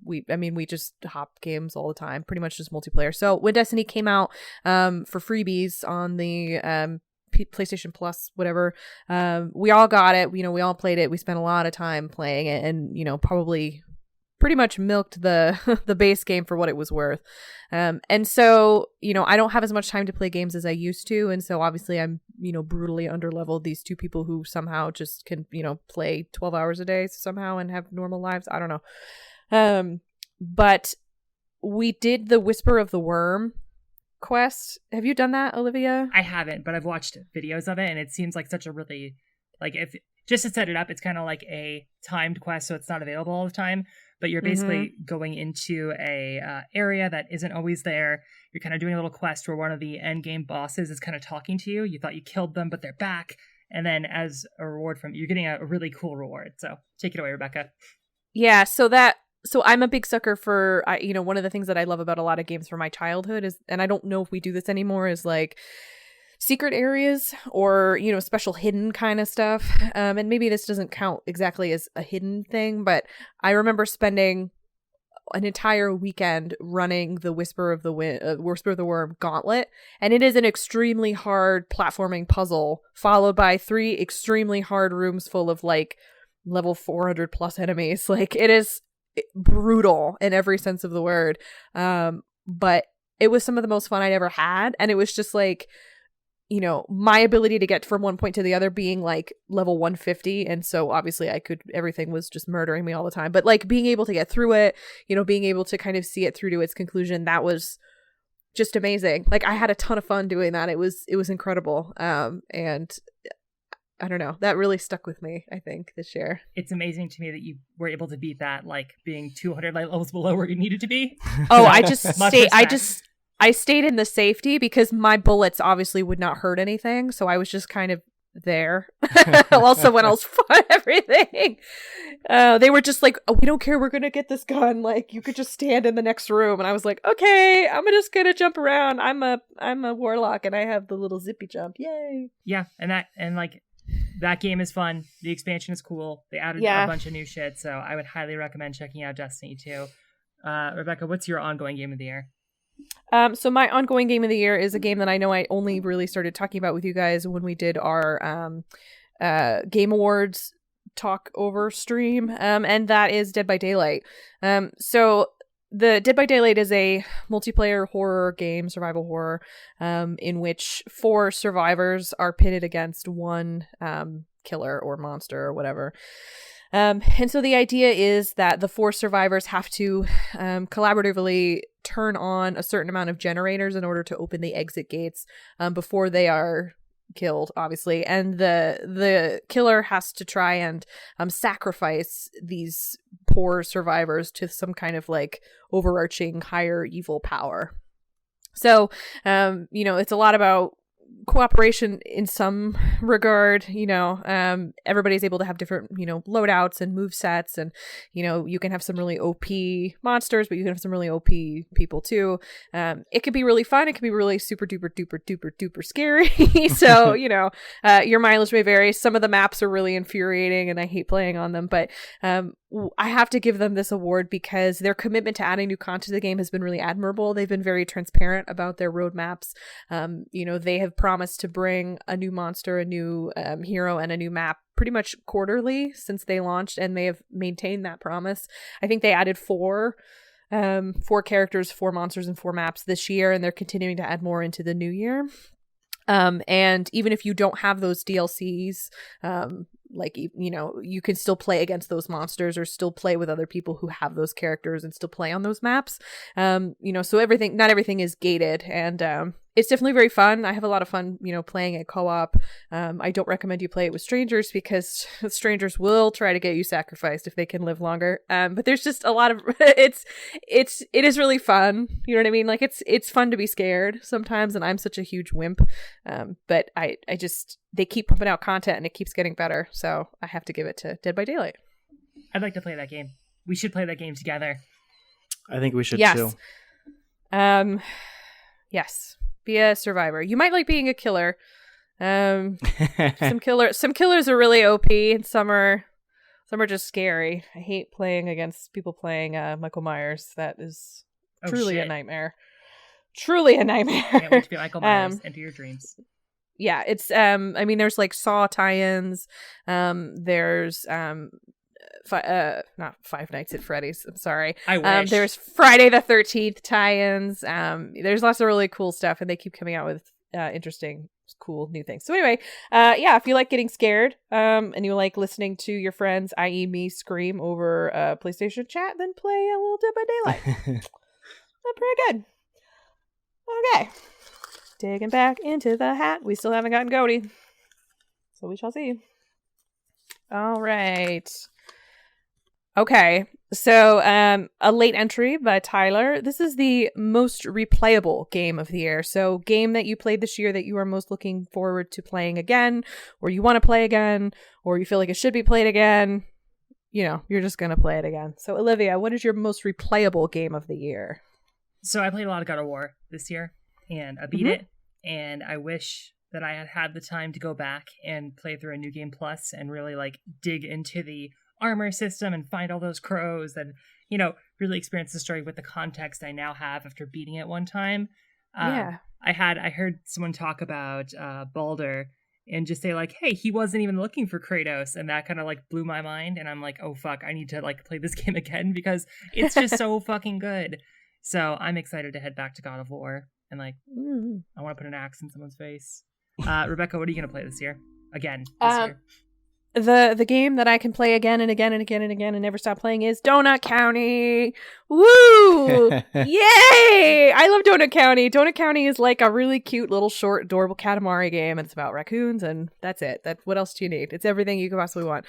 We just hop games all the time, pretty much just multiplayer. So when Destiny came out for freebies on the PlayStation Plus, whatever, we all got it. We all played it. We spent a lot of time playing it, and probably pretty much milked the base game for what it was worth. And so, I don't have as much time to play games as I used to. And so obviously I'm, brutally underleveled these two people who somehow just can, play 12 hours a day somehow and have normal lives. I don't know. But we did the Whisper of the Worm quest. Have you done that, Olivia? I haven't, but I've watched videos of it and it seems like such a really, if just to set it up, it's kind of like a timed quest, so it's not available all the time. But you're basically going into a area that isn't always there. You're kind of doing a little quest where one of the end game bosses is kind of talking to you. You thought you killed them, but they're back. And then as a reward you're getting a really cool reward. So take it away, Rebecca. Yeah, so I'm a big sucker for, one of the things that I love about a lot of games from my childhood is, and I don't know if we do this anymore, is like secret areas or, special hidden kind of stuff. And maybe this doesn't count exactly as a hidden thing, but I remember spending an entire weekend running the Whisper of the Worm gauntlet. And it is an extremely hard platforming puzzle followed by 3 extremely hard rooms full of level 400 plus enemies. It is brutal in every sense of the word. But it was some of the most fun I'd ever had. And it was just my ability to get from one point to the other being level 150. And so obviously everything was just murdering me all the time. But being able to get through it, being able to kind of see it through to its conclusion, that was just amazing. I had a ton of fun doing that. It was incredible. And I don't know, that really stuck with me, I think, this year. It's amazing to me that you were able to beat that, being 200 levels below where you needed to be. Oh, I stayed in the safety because my bullets obviously would not hurt anything. So I was just kind of there while someone else fought everything. They were just like, oh, we don't care. We're going to get this gun. You could just stand in the next room. And I was like, okay, I'm just going to jump around. I'm a warlock and I have the little zippy jump. Yay. Yeah. That game is fun. The expansion is cool. They added a bunch of new shit. So I would highly recommend checking out Destiny 2. Rebecca, what's your ongoing game of the year? So my ongoing game of the year is a game that I know I only really started talking about with you guys when we did our Game Awards talk over stream, and that is Dead by Daylight. So the Dead by Daylight is a multiplayer horror game, survival horror, in which 4 survivors are pitted against one killer or monster or whatever. And so the idea is that the 4 survivors have to collaboratively turn on a certain amount of generators in order to open the exit gates before they are killed, obviously, and the killer has to try and sacrifice these poor survivors to some kind of like overarching higher evil power. So it's a lot about cooperation in some regard. Everybody's able to have different loadouts and move sets, and you can have some really OP monsters, but you can have some really OP people too. It could be really fun, it could be really super duper duper duper duper scary. So your mileage may vary. Some of the maps are really infuriating and I hate playing on them, but I have to give them this award because their commitment to adding new content to the game has been really admirable. They've been very transparent about their roadmaps. They have promised to bring a new monster, a new hero, and a new map pretty much quarterly since they launched, and they have maintained that promise. I think they added four characters, 4 monsters, and 4 maps this year, and they're continuing to add more into the new year. And even if you don't have those DLCs, you can still play against those monsters or still play with other people who have those characters and still play on those maps. So not everything is gated, and it's definitely very fun. I have a lot of fun, playing it co-op. I don't recommend you play it with strangers because strangers will try to get you sacrificed if they can live longer. But there's just a lot of it is really fun. You know what I mean? Like it's fun to be scared sometimes, and I'm such a huge wimp. But they keep pumping out content and it keeps getting better. So I have to give it to Dead by Daylight. I'd like to play that game. We should play that game together. I think we should too. Yes. Be a survivor. You might like being a killer. Some killers are really OP, and some are just scary. I hate playing against people playing Michael Myers. That is truly a nightmare. Truly a nightmare. Can't wait to be Michael Myers. Enter your dreams. Yeah, it's there's like Saw tie-ins. There's not Five Nights at Freddy's. I'm sorry. I wish. There's Friday the 13th tie-ins. There's lots of really cool stuff, and they keep coming out with interesting, cool new things. So anyway, if you like getting scared, and you like listening to your friends, i.e. me, scream over PlayStation chat, then play a little Dead by Daylight. That's pretty good. Okay. Digging back into the hat. We still haven't gotten GOTY, so we shall see. All right. Okay, so a late entry by Tyler. This is the most replayable game of the year. So game that you played this year that you are most looking forward to playing again, or you want to play again, or you feel like it should be played again. You're just going to play it again. So Olivia, what is your most replayable game of the year? So I played a lot of God of War this year, and I beat it, and I wish that I had the time to go back and play through a New Game Plus and really dig into the armor system and find all those crows and really experience the story with the context I now have after beating it one time. I heard someone talk about Baldur and just say hey, he wasn't even looking for Kratos, and that kind of blew my mind, and I'm like, oh fuck, I need to play this game again because it's just so fucking good. So I'm excited to head back to God of War and I want to put an axe in someone's face. Rebecca, what are you gonna play this year? Again this year? The game that I can play again and again and again and again and never stop playing is Donut County. Woo! Yay! I love Donut County. Donut County is like a really cute little short adorable Katamari game, and it's about raccoons, and that's it. What else do you need? It's everything you could possibly want.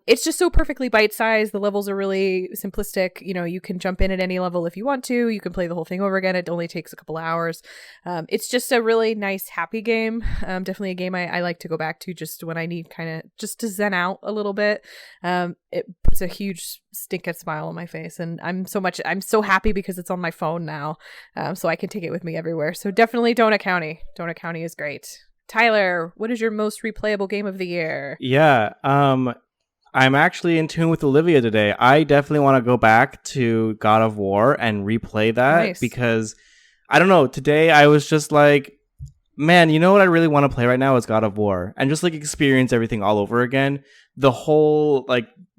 It's just so perfectly bite-sized. The levels are really simplistic. You can jump in at any level if you want to. You can play the whole thing over again. It only takes a couple hours. It's just a really nice, happy game. Definitely a game I like to go back to just when I need kind of just to zen out a little bit. It puts a huge stinking smile on my face, and I'm so happy because it's on my phone now, so I can take it with me everywhere. So definitely Donut County. Donut County is great. Tyler, what is your most replayable game of the year? Yeah, I'm actually in tune with Olivia today. I definitely want to go back to God of War and replay that because I don't know. Today I was just like, man, you know what I really want to play right now is God of War and just experience everything all over again. The whole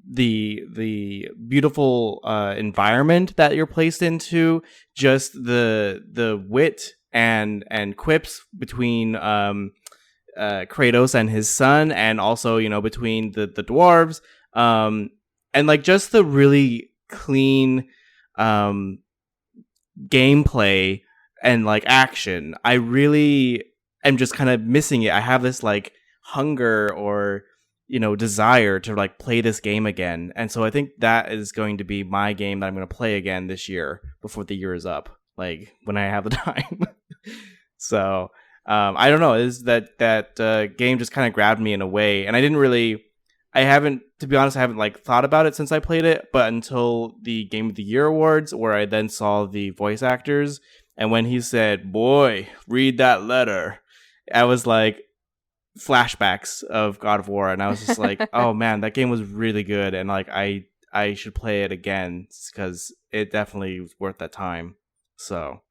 the beautiful environment that you're placed into, just the wit and quips between Kratos and his son, and also between the dwarves, and just the really clean gameplay and action. I really am just kind of missing it. I have this like hunger or desire to like play this game again, and so I think that is going to be my game that I'm going to play again this year before the year is up, like when I have the time. So I don't know, is that game just kind of grabbed me in a way, and I haven't, to be honest, I haven't like thought about it since I played it, but until the Game of the Year awards, where I then saw the voice actors, and when he said, "Boy, read that letter," I was like, flashbacks of God of War, and I was just like, oh man, that game was really good, and like I should play it again because it definitely was worth that time. So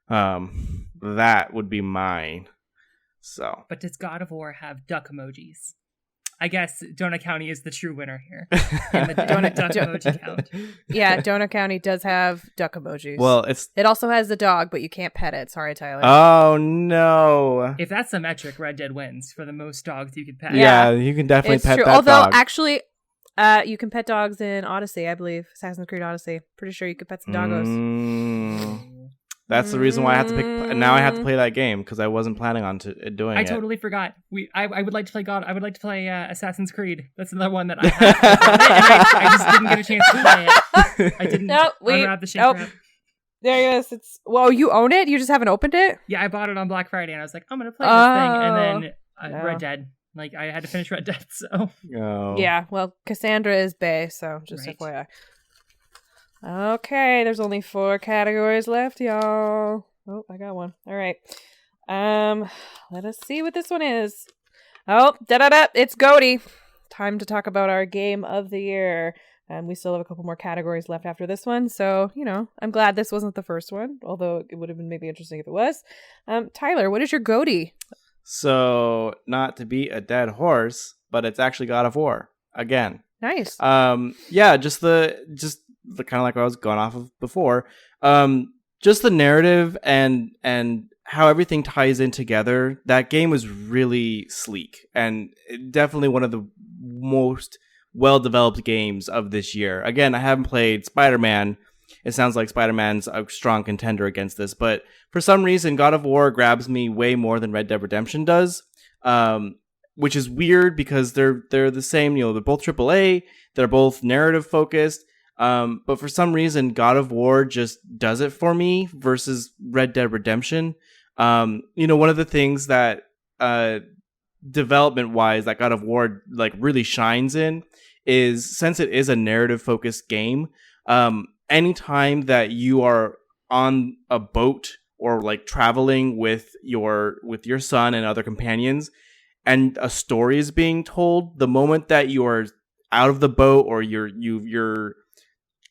that would be mine. So, but does God of War have duck emojis? I guess Donut County is the true winner here. And the Donut duck emoji count. Yeah, Donut County does have duck emojis. Well, it also has the dog, but you can't pet it. Sorry, Tyler. Oh no! If that's the metric, Red Dead wins for the most dogs you could pet. Yeah, you can definitely it's pet true. that Although, dog. actually, you can pet dogs in Odyssey, I believe. Assassin's Creed Odyssey. Pretty sure you could pet some doggos. That's the reason why I have to pick. Now I have to play that game because I wasn't planning on doing it. I totally forgot. I would like to play I would like to play Assassin's Creed. That's another one that I have. And I just didn't get a chance to play it. I didn't unwrap the shake wrap. There it is. Well, you own it? You just haven't opened it? Yeah, I bought it on Black Friday, and I was like, I'm gonna play this thing, and then Red Dead. Like I had to finish Red Dead, so. Oh. Yeah. Well, Cassandra is bae, so just FYI. Okay, there's only 4 categories left, y'all. Oh, I got one. All right. Let us see what this one is. Oh, it's GOTY. Time to talk about our game of the year. We still have a couple more categories left after this one, so, I'm glad this wasn't the first one, although it would have been maybe interesting if it was. Tyler, what is your GOTY? So, not to beat a dead horse, but it's actually God of War again. Nice. Yeah, just the kind of like what I was going off of before. Just the narrative and how everything ties in together. That game was really sleek and definitely one of the most well-developed games of this year. Again, I haven't played Spider-Man. It sounds like Spider-Man's a strong contender against this, but for some reason, God of War grabs me way more than Red Dead Redemption does, which is weird because they're the same. They're both AAA. They're both narrative focused. But for some reason, God of War just does it for me versus Red Dead Redemption. One of the things that development-wise that God of War like really shines in is, since it is a narrative-focused game, anytime that you are on a boat or like traveling with your son and other companions, and a story is being told, the moment that you are out of the boat or you're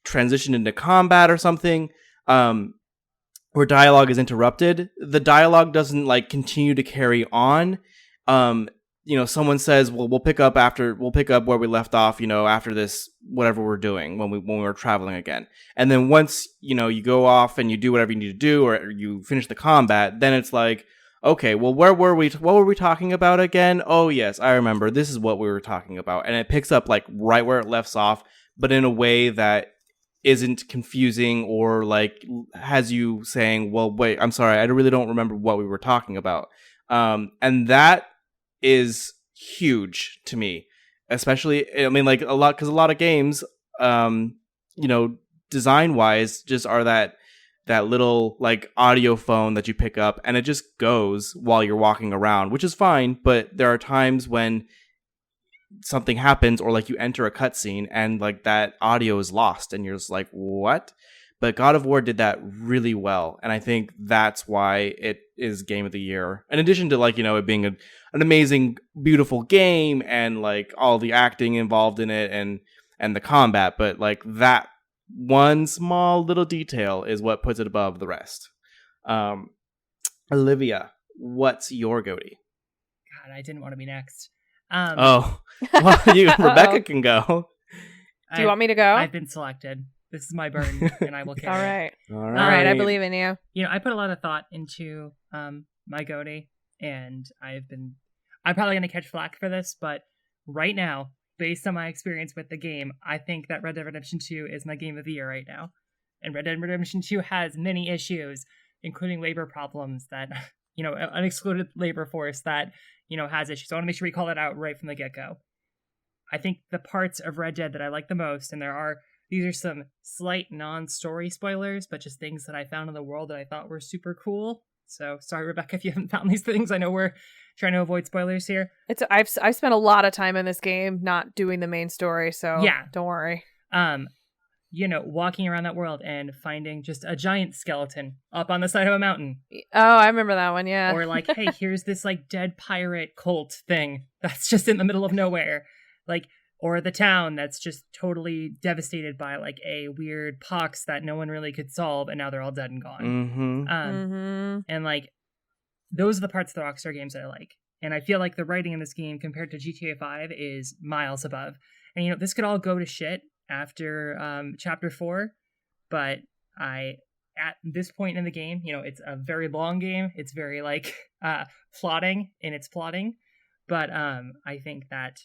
transitioned into combat or something, where dialogue is interrupted, the dialogue doesn't like continue to carry on. Someone says, well, we'll pick up where we left off, after this, whatever we're doing when we were traveling again. And then once, you go off and you do whatever you need to do, or you finish the combat, then it's like, okay, well, what were we talking about again? Oh yes, I remember. This is what we were talking about. And it picks up like right where it left off, but in a way that isn't confusing or like has you saying, well, wait, I'm sorry, I really don't remember what we were talking about. And that is huge to me, especially, I mean, like a lot of games, design wise just are that little like audio phone that you pick up and it just goes while you're walking around, which is fine. But there are times when something happens or like you enter a cutscene and like that audio is lost and you're just like, what? But God of War did that really well, and I think that's why it is Game of the Year. In addition to like, it being an amazing, beautiful game and like all the acting involved in it and the combat, but like that one small little detail is what puts it above the rest. Olivia, what's your GOTY? God, I didn't want to be next. Well, Rebecca can go. Do you want me to go? I've been selected. This is my burden, and I will carry it. All right. I believe in you. I put a lot of thought into my GOTY, and I'm probably going to catch flack for this, but right now, based on my experience with the game, I think that Red Dead Redemption 2 is my game of the year right now. And Red Dead Redemption 2 has many issues, including labor problems that, unexcluded labor force that, has issues. So I want to make sure we call that out right from the get-go. I think the parts of Red Dead that I like the most, and these are some slight non-story spoilers, but just things that I found in the world that I thought were super cool. So sorry, Rebecca, if you haven't found these things. I know we're trying to avoid spoilers here. I've spent a lot of time in this game not doing the main story, so yeah, don't worry. Walking around that world and finding just a giant skeleton up on the side of a mountain. Oh, I remember that one, yeah. Or like, hey, here's this like dead pirate cult thing that's just in the middle of nowhere. Like, or the town that's just totally devastated by like a weird pox that no one really could solve, and now they're all dead and gone. And like, those are the parts of the Rockstar games that I like. And I feel like the writing in this game compared to GTA 5 is miles above. And this could all go to shit after chapter 4, but at this point in the game, it's a very long game. It's very like plotting in its plotting, but I think that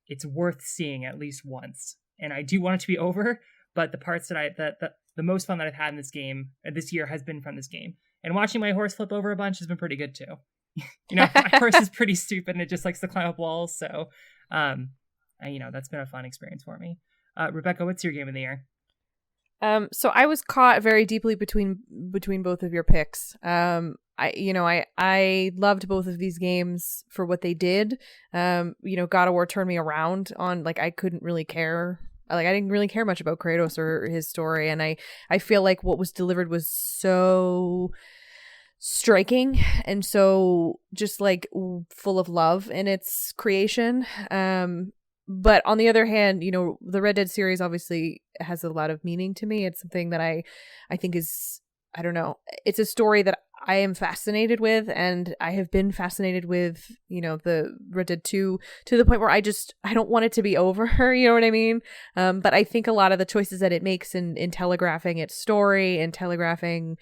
it's worth seeing at least once. And I do want it to be over, but the parts that the most fun that I've had in this game this year has been from this game. And watching my horse flip over a bunch has been pretty good too. My horse is pretty stupid and it just likes to climb up walls. So, that's been a fun experience for me. Rebecca, what's your game of the year? So I was caught very deeply between both of your picks. I loved both of these games for what they did. God of War turned me around on, like, I couldn't really care. Like, I didn't really care much about Kratos or his story, and I feel like what was delivered was so striking and so just like full of love in its creation. But on the other hand, the Red Dead series obviously has a lot of meaning to me. It's something that I think is, I don't know, it's a story that I am fascinated with, and I have been fascinated with, the Red Dead 2 to the point where I don't want it to be over, you know what I mean? But I think a lot of the choices that it makes in telegraphing its story and telegraphing,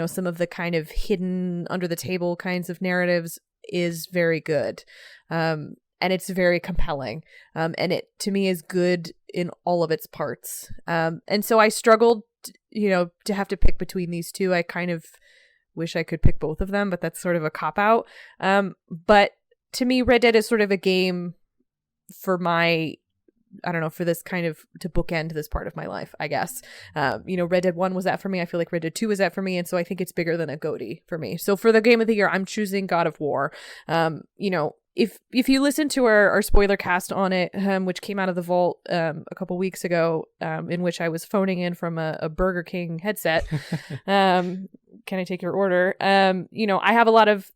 some of the kind of hidden under the table kinds of narratives is very good. And it's very compelling. And it, to me, is good in all of its parts. And so I struggled, to have to pick between these two. I kind of wish I could pick both of them, but that's sort of a cop-out. But to me, Red Dead is sort of a game for for this kind of, to bookend this part of my life, I guess. Red Dead 1 was that for me. I feel like Red Dead 2 was that for me. And so I think it's bigger than a GOTY for me. So for the game of the year, I'm choosing God of War. If you listen to our spoiler cast on it, which came out of the vault a couple weeks ago, in which I was phoning in from a Burger King headset, can I take your order? I have a lot of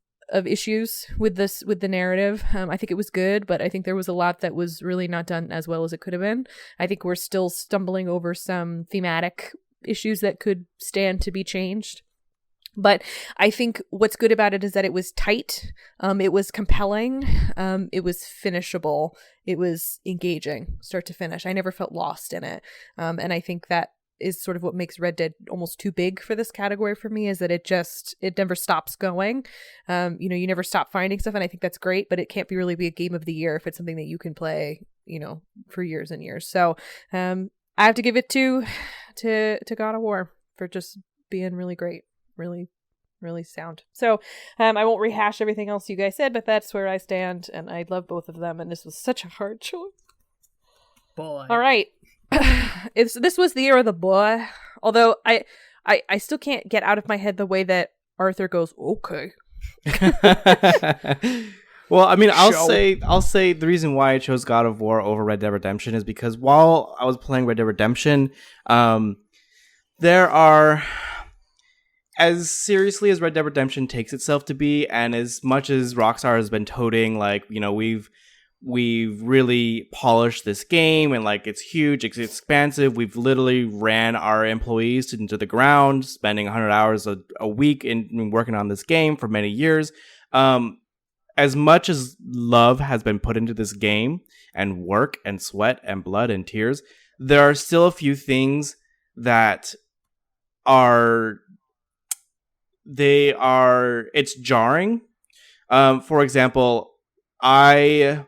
issues with the narrative. I think it was good, but I think there was a lot that was really not done as well as it could have been. I think we're still stumbling over some thematic issues that could stand to be changed. But I think what's good about it is that it was tight, it was compelling, it was finishable, it was engaging, start to finish. I never felt lost in it. And I think that is sort of what makes Red Dead almost too big for this category for me, is that it never stops going. You never stop finding stuff, and I think that's great, but it can't really be a game of the year if it's something that you can play, for years and years. So I have to give it to God of War for just being really great. Really, really sound. So I won't rehash everything else you guys said, but that's where I stand, and I love both of them, and this was such a hard choice. Boy. All right. This was the year of the boy. Although I still can't get out of my head the way that Arthur goes, okay. Well, I mean, I'll say the reason why I chose God of War over Red Dead Redemption is because while I was playing Red Dead Redemption, there are, as seriously as Red Dead Redemption takes itself to be, and as much as Rockstar has been toting, like, we've really polished this game, and like, it's huge, it's expansive. We've literally ran our employees into the ground, spending 100 hours a week in working on this game for many years. As much as love has been put into this game, and work and sweat and blood and tears, there are still a few things that it's jarring. For example, in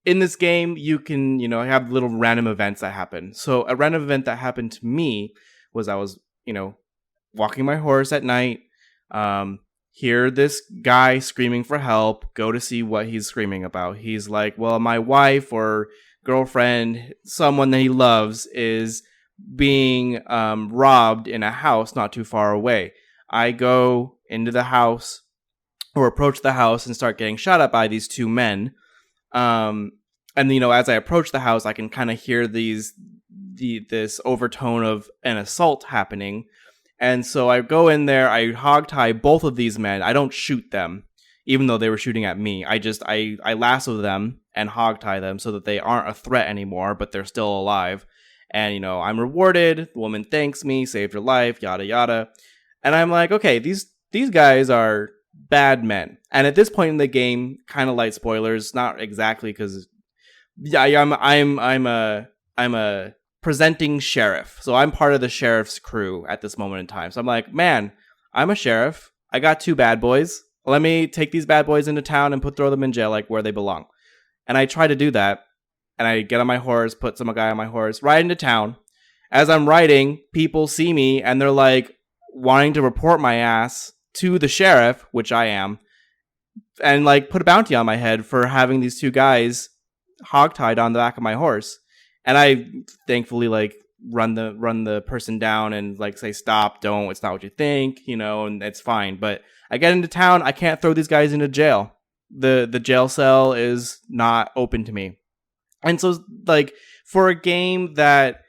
this game, you can, have little random events that happen. So a random event that happened to me was I was, walking my horse at night. hear this guy screaming for help, go to see what he's screaming about. He's like, well, my wife or girlfriend, someone that he loves, is being robbed in a house not too far away. I go into the house or approach the house and start getting shot at by these two men. And, as I approach the house, I can kind of hear this overtone of an assault happening. And so I go in there, I hogtie both of these men. I don't shoot them, even though they were shooting at me. I lasso them and hogtie them so that they aren't a threat anymore, but they're still alive. And, I'm rewarded. The woman thanks me, saved her life, yada, yada. And I'm like, okay, these guys are bad men. And at this point in the game, kind of light spoilers, not exactly, because I'm a presenting sheriff. So I'm part of the sheriff's crew at this moment in time. So I'm like, man, I'm a sheriff. I got two bad boys. Let me take these bad boys into town and throw them in jail like where they belong. And I try to do that. And I get on my horse, put some guy on my horse, ride into town. As I'm riding, people see me and they're like wanting to report my ass to the sheriff, which I am, and like put a bounty on my head for having these two guys hogtied on the back of my horse. And I thankfully like run the person down and like say, stop, don't, it's not what you think, and it's fine. But I get into town, I can't throw these guys into jail. The jail cell is not open to me. And so like for a game that,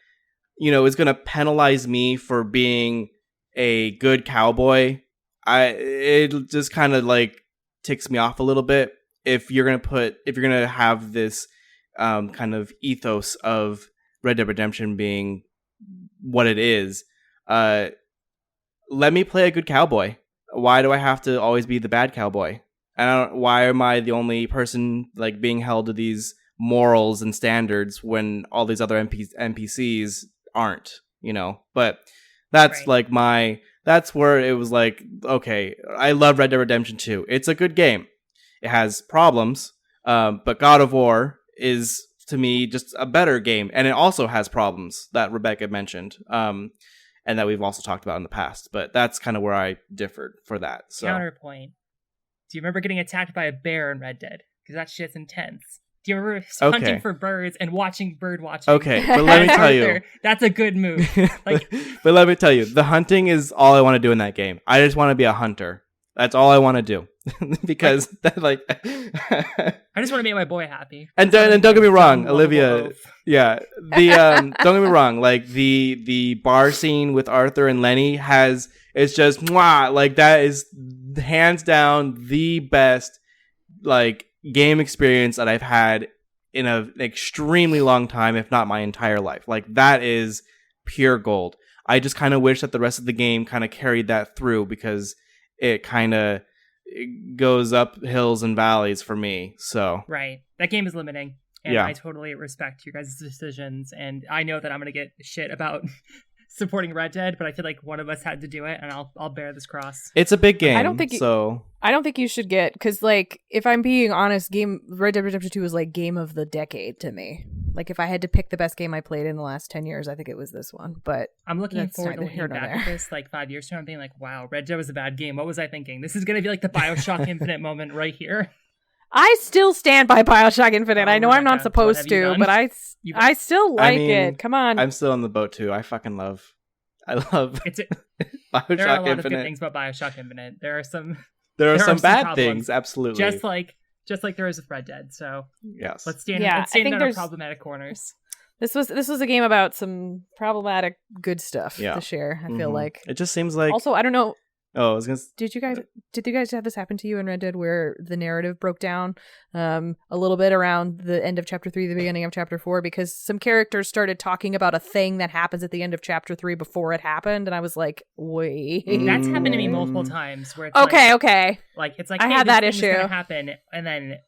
is going to penalize me for being a good cowboy, it just kind of like ticks me off a little bit. If you're gonna have this kind of ethos of Red Dead Redemption being what it is, let me play a good cowboy. Why do I have to always be the bad cowboy? Why am I the only person like being held to these morals and standards when all these other NPCs aren't? But that's right. That's where it was like, okay, I love Red Dead Redemption 2. It's a good game. It has problems, but God of War is, to me, just a better game. And it also has problems that Rebecca mentioned, and that we've also talked about in the past. But that's kind of where I differed for that. So. Counterpoint. Do you remember getting attacked by a bear in Red Dead? Because that shit's intense. Do you remember hunting for birds and watching bird watching? Okay, but let me tell you. That's a good move. But let me tell you, the hunting is all I want to do in that game. I just want to be a hunter. That's all I want to do. Because, I just want to make my boy happy. And don't get me wrong, Olivia. Yeah. Don't get me wrong. Like, the bar scene with Arthur and Lenny it's just, mwah, like, that is hands down the best, like, game experience that I've had in an extremely long time, if not my entire life. Like, that is pure gold. I just kind of wish that the rest of the game kind of carried that through, because it kind of goes up hills and valleys for me. So right, that game is limiting, and yeah. I totally respect your guys' decisions, and I know that I'm gonna get shit about supporting Red Dead, but I feel like one of us had to do it, and I'll bear this cross. It's a big game. I don't think you should get, because like, if I'm being honest, Red Dead Redemption 2 was like game of the decade to me. Like, if I had to pick the best game I played in the last 10 years, I think it was this one. But I'm looking forward to looking back at this like 5 years from now and being like, wow, Red Dead was a bad game. What was I thinking? This is going to be like the BioShock Infinite moment right here. I still stand by BioShock Infinite. I know I'm not supposed to, but I still like it. Come on. I'm still on the boat too. I love BioShock there are a lot Infinite. of good things about BioShock Infinite. There are some bad things, absolutely. Just like there is with Red Dead. So yes, let's stand in our problematic corners. This was a game about some problematic good stuff to share. I feel like it just seems like. Also, I don't know. Oh, I was gonna. Did you guys have this happen to you in Red Dead, where the narrative broke down a little bit around the end of Chapter 3, the beginning of Chapter 4, because some characters started talking about a thing that happens at the end of Chapter 3 before it happened, and I was like, wait. That's happened to me multiple times. Where it's okay. Like, it's like, I hey, had that issue. Gonna happen, and then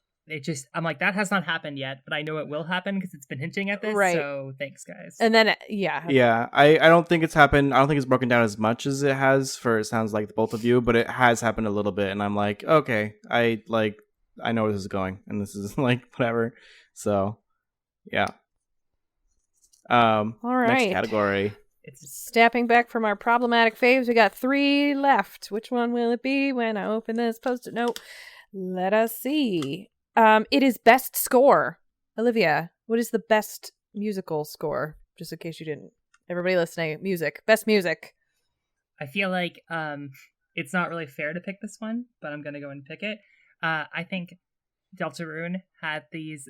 I'm like, that has not happened yet, but I know it will happen because it's been hinting at this. Right. So thanks, guys. And then I don't think it's happened. I don't think it's broken down as much as it has for, it sounds like, both of you, but it has happened a little bit, and I'm like, okay, I know where this is going, and this is like whatever. So yeah. All right. Next category It's Stepping back from our problematic faves, we got 3 left. Which one will it be when I open this post-it note? Let us see. It is best score. Olivia, what is the best musical score? Just in case you didn't. Everybody listening, music. Best music. I feel like it's not really fair to pick this one, but I'm going to go and pick it. I think Deltarune had these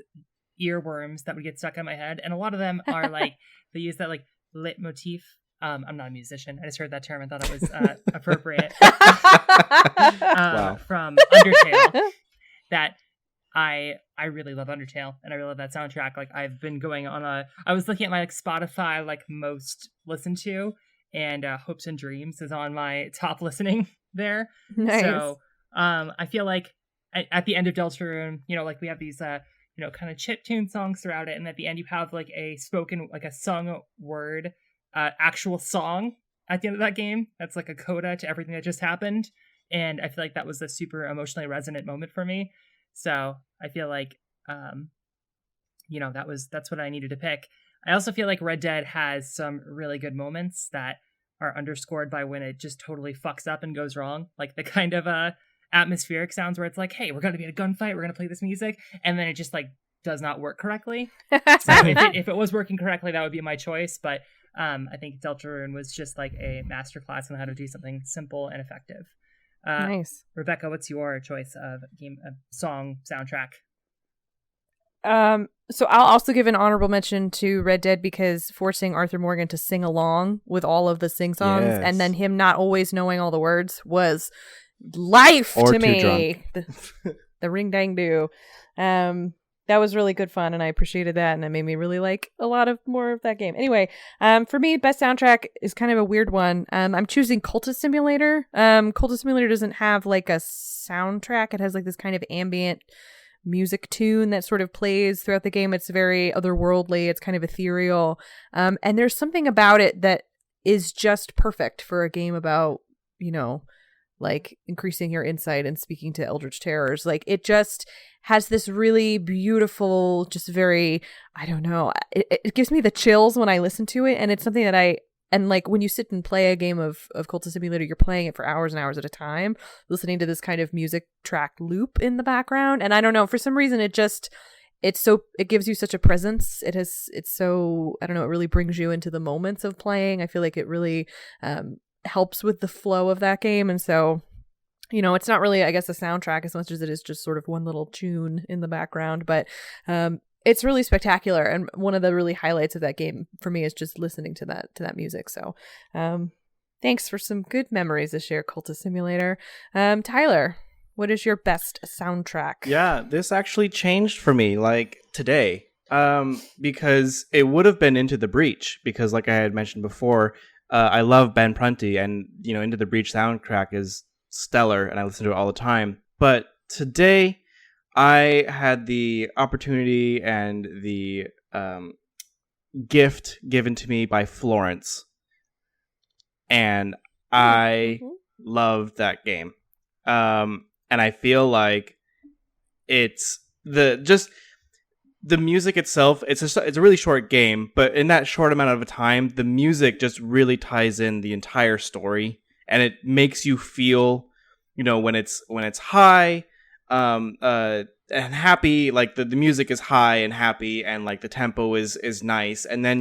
earworms that would get stuck in my head, and a lot of them are like, they use that like leitmotif. I'm not a musician. I just heard that term and thought it was appropriate. Wow. From Undertale. That I really love Undertale, and I really love that soundtrack. Like, I've been going on I was looking at my like Spotify like most listened to, and Hopes and Dreams is on my top listening there. Nice. So I feel like at the end of Deltarune, like we have these kind of chiptune songs throughout it, and at the end you have like a spoken, like a sung word actual song at the end of that game that's like a coda to everything that just happened. And I feel like that was a super emotionally resonant moment for me. So I feel like that's what I needed to pick. I also feel like Red Dead has some really good moments that are underscored by when it just totally fucks up and goes wrong, like the kind of atmospheric sounds where it's like, hey, we're going to be in a gunfight, we're going to play this music, and then it just like does not work correctly. So if it was working correctly, that would be my choice. But I think Deltarune was just like a masterclass on how to do something simple and effective. Nice. Rebecca, what's your choice of song soundtrack? So I'll also give an honorable mention to Red Dead because forcing Arthur Morgan to sing along with all of the sing songs and then him not always knowing all the words was life or to too me. The ring dang do. That was really good fun, and I appreciated that, and it made me really like a lot of more of that game. Anyway, for me, best soundtrack is kind of a weird one. I'm choosing Cultist Simulator. Cultist Simulator doesn't have like a soundtrack. It has like this kind of ambient music tune that sort of plays throughout the game. It's very otherworldly. It's kind of ethereal. And there's something about it that is just perfect for a game about, like increasing your insight and speaking to eldritch terrors. Like it just has this really beautiful, just very, I don't know, it gives me the chills when I listen to it. And it's something that and like when you sit and play a game of Cultist Simulator, you're playing it for hours and hours at a time, listening to this kind of music track loop in the background. And I don't know, for some reason, it gives you such a presence. It's so, I don't know, it really brings you into the moments of playing. I feel like it really helps with the flow of that game. And so, it's not really, I guess, a soundtrack as much as it is just sort of one little tune in the background. But it's really spectacular. And one of the really highlights of that game for me is just listening to that music. So thanks for some good memories this year, Cultist Simulator. Tyler, what is your best soundtrack? Yeah, this actually changed for me like today because it would have been Into the Breach because like I had mentioned before, I love Ben Prunty, and Into the Breach soundtrack is stellar, and I listen to it all the time. But today, I had the opportunity and the gift given to me by Florence, and I loved that game. And I feel like it's the music itself, it's a really short game, but in that short amount of time, the music just really ties in the entire story, and it makes you feel, when it's high, and happy, like the music is high and happy, and like the tempo is nice, and then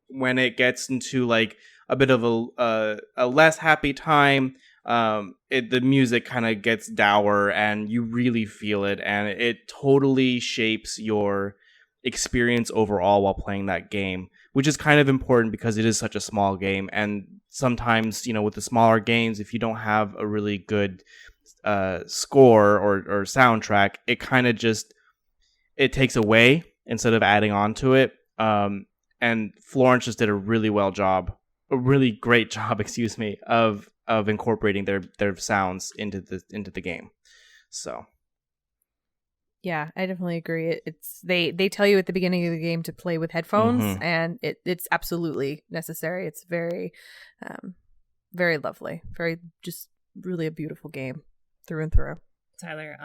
when it gets into like a bit of a less happy time, the music kind of gets dour, and you really feel it, and it totally shapes your experience overall while playing that game, which is kind of important because it is such a small game. And sometimes, with the smaller games, if you don't have a really good score or soundtrack, it kind of just it takes away instead of adding on to it. And Florence just did a really great job, excuse me, of incorporating their sounds into the game. So yeah, I definitely agree. They tell you at the beginning of the game to play with headphones, and it's absolutely necessary. It's very very lovely, very just really a beautiful game through and through. Tyler,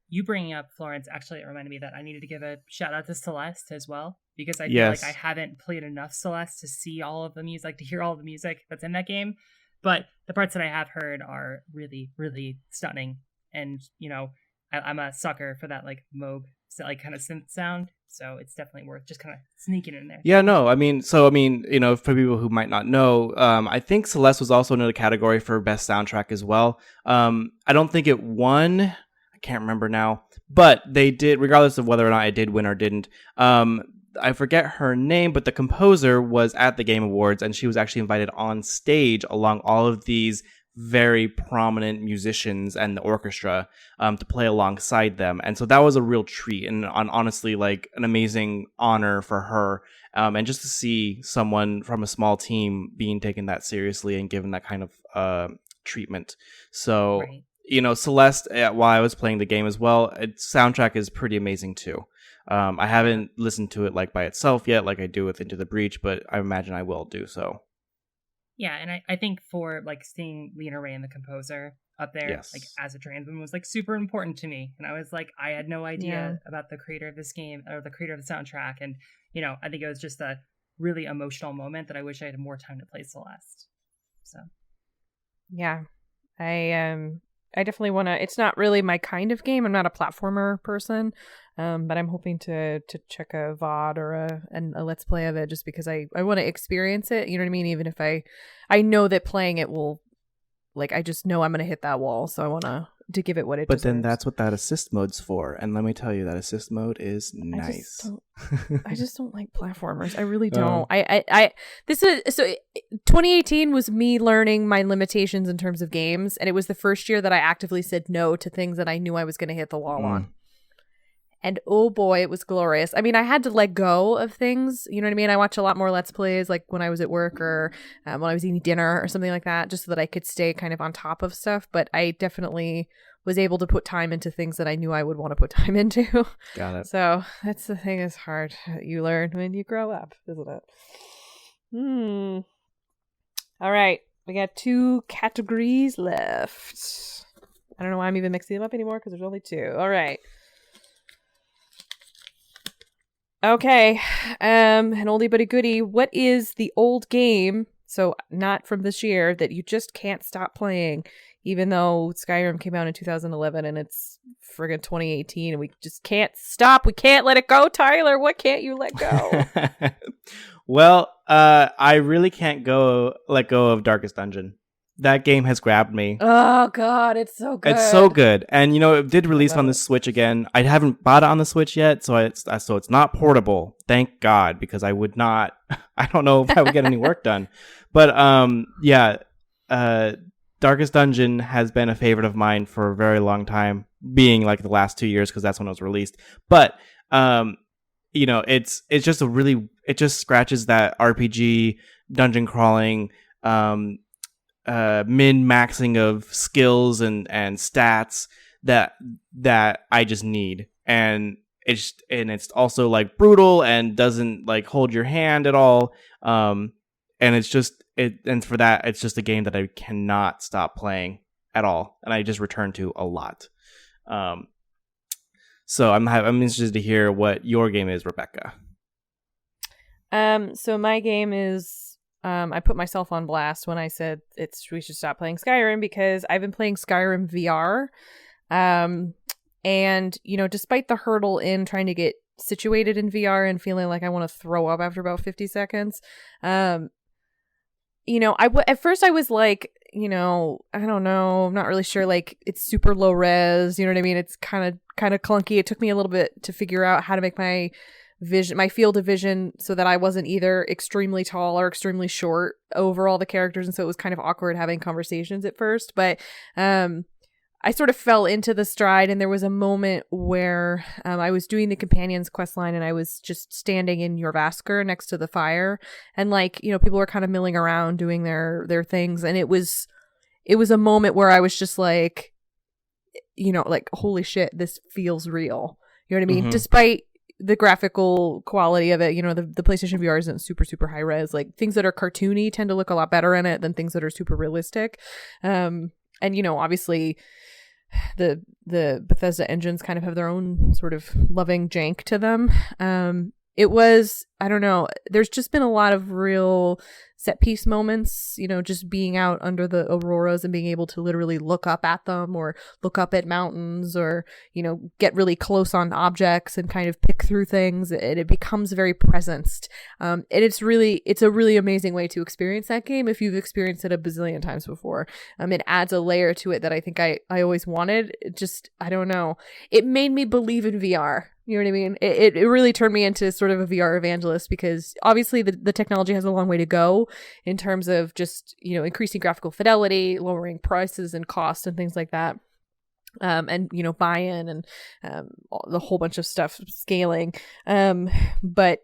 you bringing up Florence, actually it reminded me that I needed to give a shout out to Celeste as well, because I feel Yes. like I haven't played enough Celeste to see all of the music, to hear all the music that's in that game. But the parts that I have heard are really, really stunning. And, you know, I'm a sucker for that like Moog, like kind of synth sound. So it's definitely worth just kind of sneaking in there. Yeah, no, I mean, you know, for people who might not know, I think Celeste was also in the category for best soundtrack as well. I don't think it won. I can't remember now, but they did, regardless of whether or not it did win or didn't. I forget her name, but the composer was at the Game Awards, and she was actually invited on stage along all of these very prominent musicians and the orchestra to play alongside them. And so that was a real treat and honestly like an amazing honor for her. And just to see someone from a small team being taken that seriously and given that kind of treatment. So, Right. you know, Celeste, while I was playing the game as well, its soundtrack is pretty amazing too. I haven't listened to it like by itself yet, like I do with Into the Breach, but I imagine I will do so. Yeah, and I think for like seeing Lena Ray and the composer up there, Yes. like as a trans woman was like super important to me. And I was like, I had no idea about the creator of this game or the creator of the soundtrack. And, you know, I think it was just a really emotional moment that I wish I had more time to play Celeste. So Yeah. I definitely want to. It's not really my kind of game. I'm not a platformer person, but I'm hoping to check a VOD or a Let's Play of it just because I want to experience it. You know what I mean? Even if I know that playing it will, like, I just know I'm going to hit that wall, so I want to give it what it But deserves. then that's what that assist mode's for. And let me tell you, that assist mode is nice. I just don't like platformers. I really don't. This is so 2018 was me learning my limitations in terms of games, and it was the first year that I actively said no to things that I knew I was going to hit the wall on. And oh boy, it was glorious. I mean, I had to let go of things. You know what I mean? I watch a lot more Let's Plays, like when I was at work or when I was eating dinner or something like that, just so that I could stay kind of on top of stuff. But I definitely was able to put time into things that I knew I would want to put time into. Got it. So that's the thing, is hard. You learn when you grow up, isn't it? All right. We got 2 categories left. I don't know why I'm even mixing them up anymore because there's only 2. All right. Okay, an oldie but a goodie. What is the old game, so not from this year, that you just can't stop playing, even though Skyrim came out in 2011 and it's friggin' 2018 and we just can't stop? We can't let it go, Tyler. What can't you let go? Well, I really can't let go of Darkest Dungeon. That game has grabbed me. Oh God, it's so good. It's so good, and you know it did release on the Switch again. I haven't bought it on the Switch yet, so it's not portable. Thank God, because I would not. I don't know if I would get any work done. But Darkest Dungeon has been a favorite of mine for a very long time, being like the last 2 years because that's when it was released. But you know, it's just it just scratches that RPG dungeon crawling. Min-maxing of skills and stats that I just need, and it's also like brutal and doesn't like hold your hand at all, and it's just for that it's just a game that I cannot stop playing at all, and I just return to a lot. So I'm interested to hear what your game is, Rebecca. So my game is. I put myself on blast when I said we should stop playing Skyrim because I've been playing Skyrim VR. And, you know, despite the hurdle in trying to get situated in VR and feeling like I want to throw up after about 50 seconds, you know, at first I was like, you know, I don't know, I'm not really sure, like it's super low res, you know what I mean? It's kind of clunky. It took me a little bit to figure out how to make my field of vision so that I wasn't either extremely tall or extremely short over all the characters, and so it was kind of awkward having conversations at first, but I sort of fell into the stride, and there was a moment where I was doing the companions quest line and I was just standing in Jorvaskr next to the fire, and like, you know, people were kind of milling around doing their things, and it was a moment where I was just like, you know, like, holy shit, this feels real. You know what I mean? Mm-hmm. Despite the graphical quality of it, you know, the PlayStation VR isn't super, super high res. Like, things that are cartoony tend to look a lot better in it than things that are super realistic. And, you know, obviously the Bethesda engines kind of have their own sort of loving jank to them. it was, I don't know, there's just been a lot of real set piece moments, you know, just being out under the auroras and being able to literally look up at them or look up at mountains or, you know, get really close on objects and kind of pick through things. It becomes very presenced. And it's a really amazing way to experience that game if you've experienced it a bazillion times before. It adds a layer to it that I think I always wanted. It just, I don't know. It made me believe in VR. You know what I mean? It really turned me into sort of a VR evangelist because obviously the technology has a long way to go in terms of just, you know, increasing graphical fidelity, lowering prices and costs and things like that. And, you know, buy-in and the whole bunch of stuff, scaling. But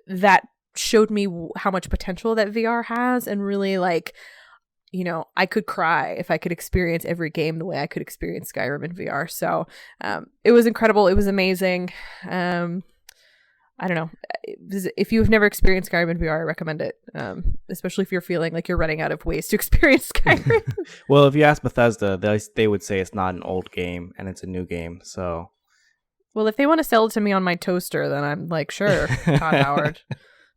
that showed me how much potential that VR has and really like, you know, I could cry if I could experience every game the way I could experience Skyrim in VR. So it was incredible. It was amazing. I don't know. If you've never experienced Skyrim in VR, I recommend it, especially if you're feeling like you're running out of ways to experience Skyrim. Well, if you ask Bethesda, they would say it's not an old game and it's a new game. So, well, if they want to sell it to me on my toaster, then I'm like, sure, Todd Howard.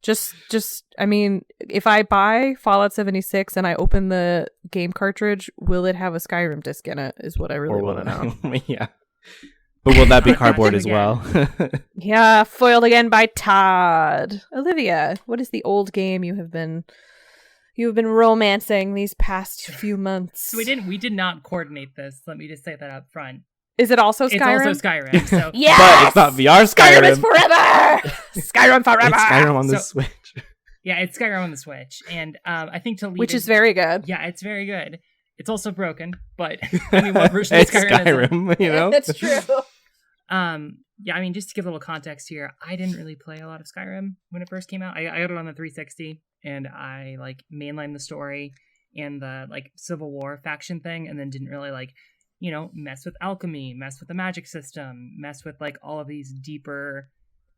Just, I mean, if I buy Fallout 76 and I open the game cartridge, will it have a Skyrim disc in it? Is what I really want to know. Yeah. But will that be cardboard as well? Yeah, foiled again by Todd. Olivia, what is the old game you have been romancing these past few months? So we did not coordinate this. Let me just say that up front. Is it also Skyrim? It's also Skyrim. So yes! But it's not VR Skyrim. Skyrim is forever! Skyrim forever! It's Skyrim on the Switch. Yeah, it's Skyrim on the Switch. And I think to lead which is very good. Yeah, it's very good. It's also broken, but I mean, what version of It's Skyrim, you know? That's true. Yeah, I mean, just to give a little context here, I didn't really play a lot of Skyrim when it first came out. I got it on the 360, and I like mainlined the story and the like Civil War faction thing, and then didn't really like, you know, mess with alchemy, mess with the magic system, mess with like all of these deeper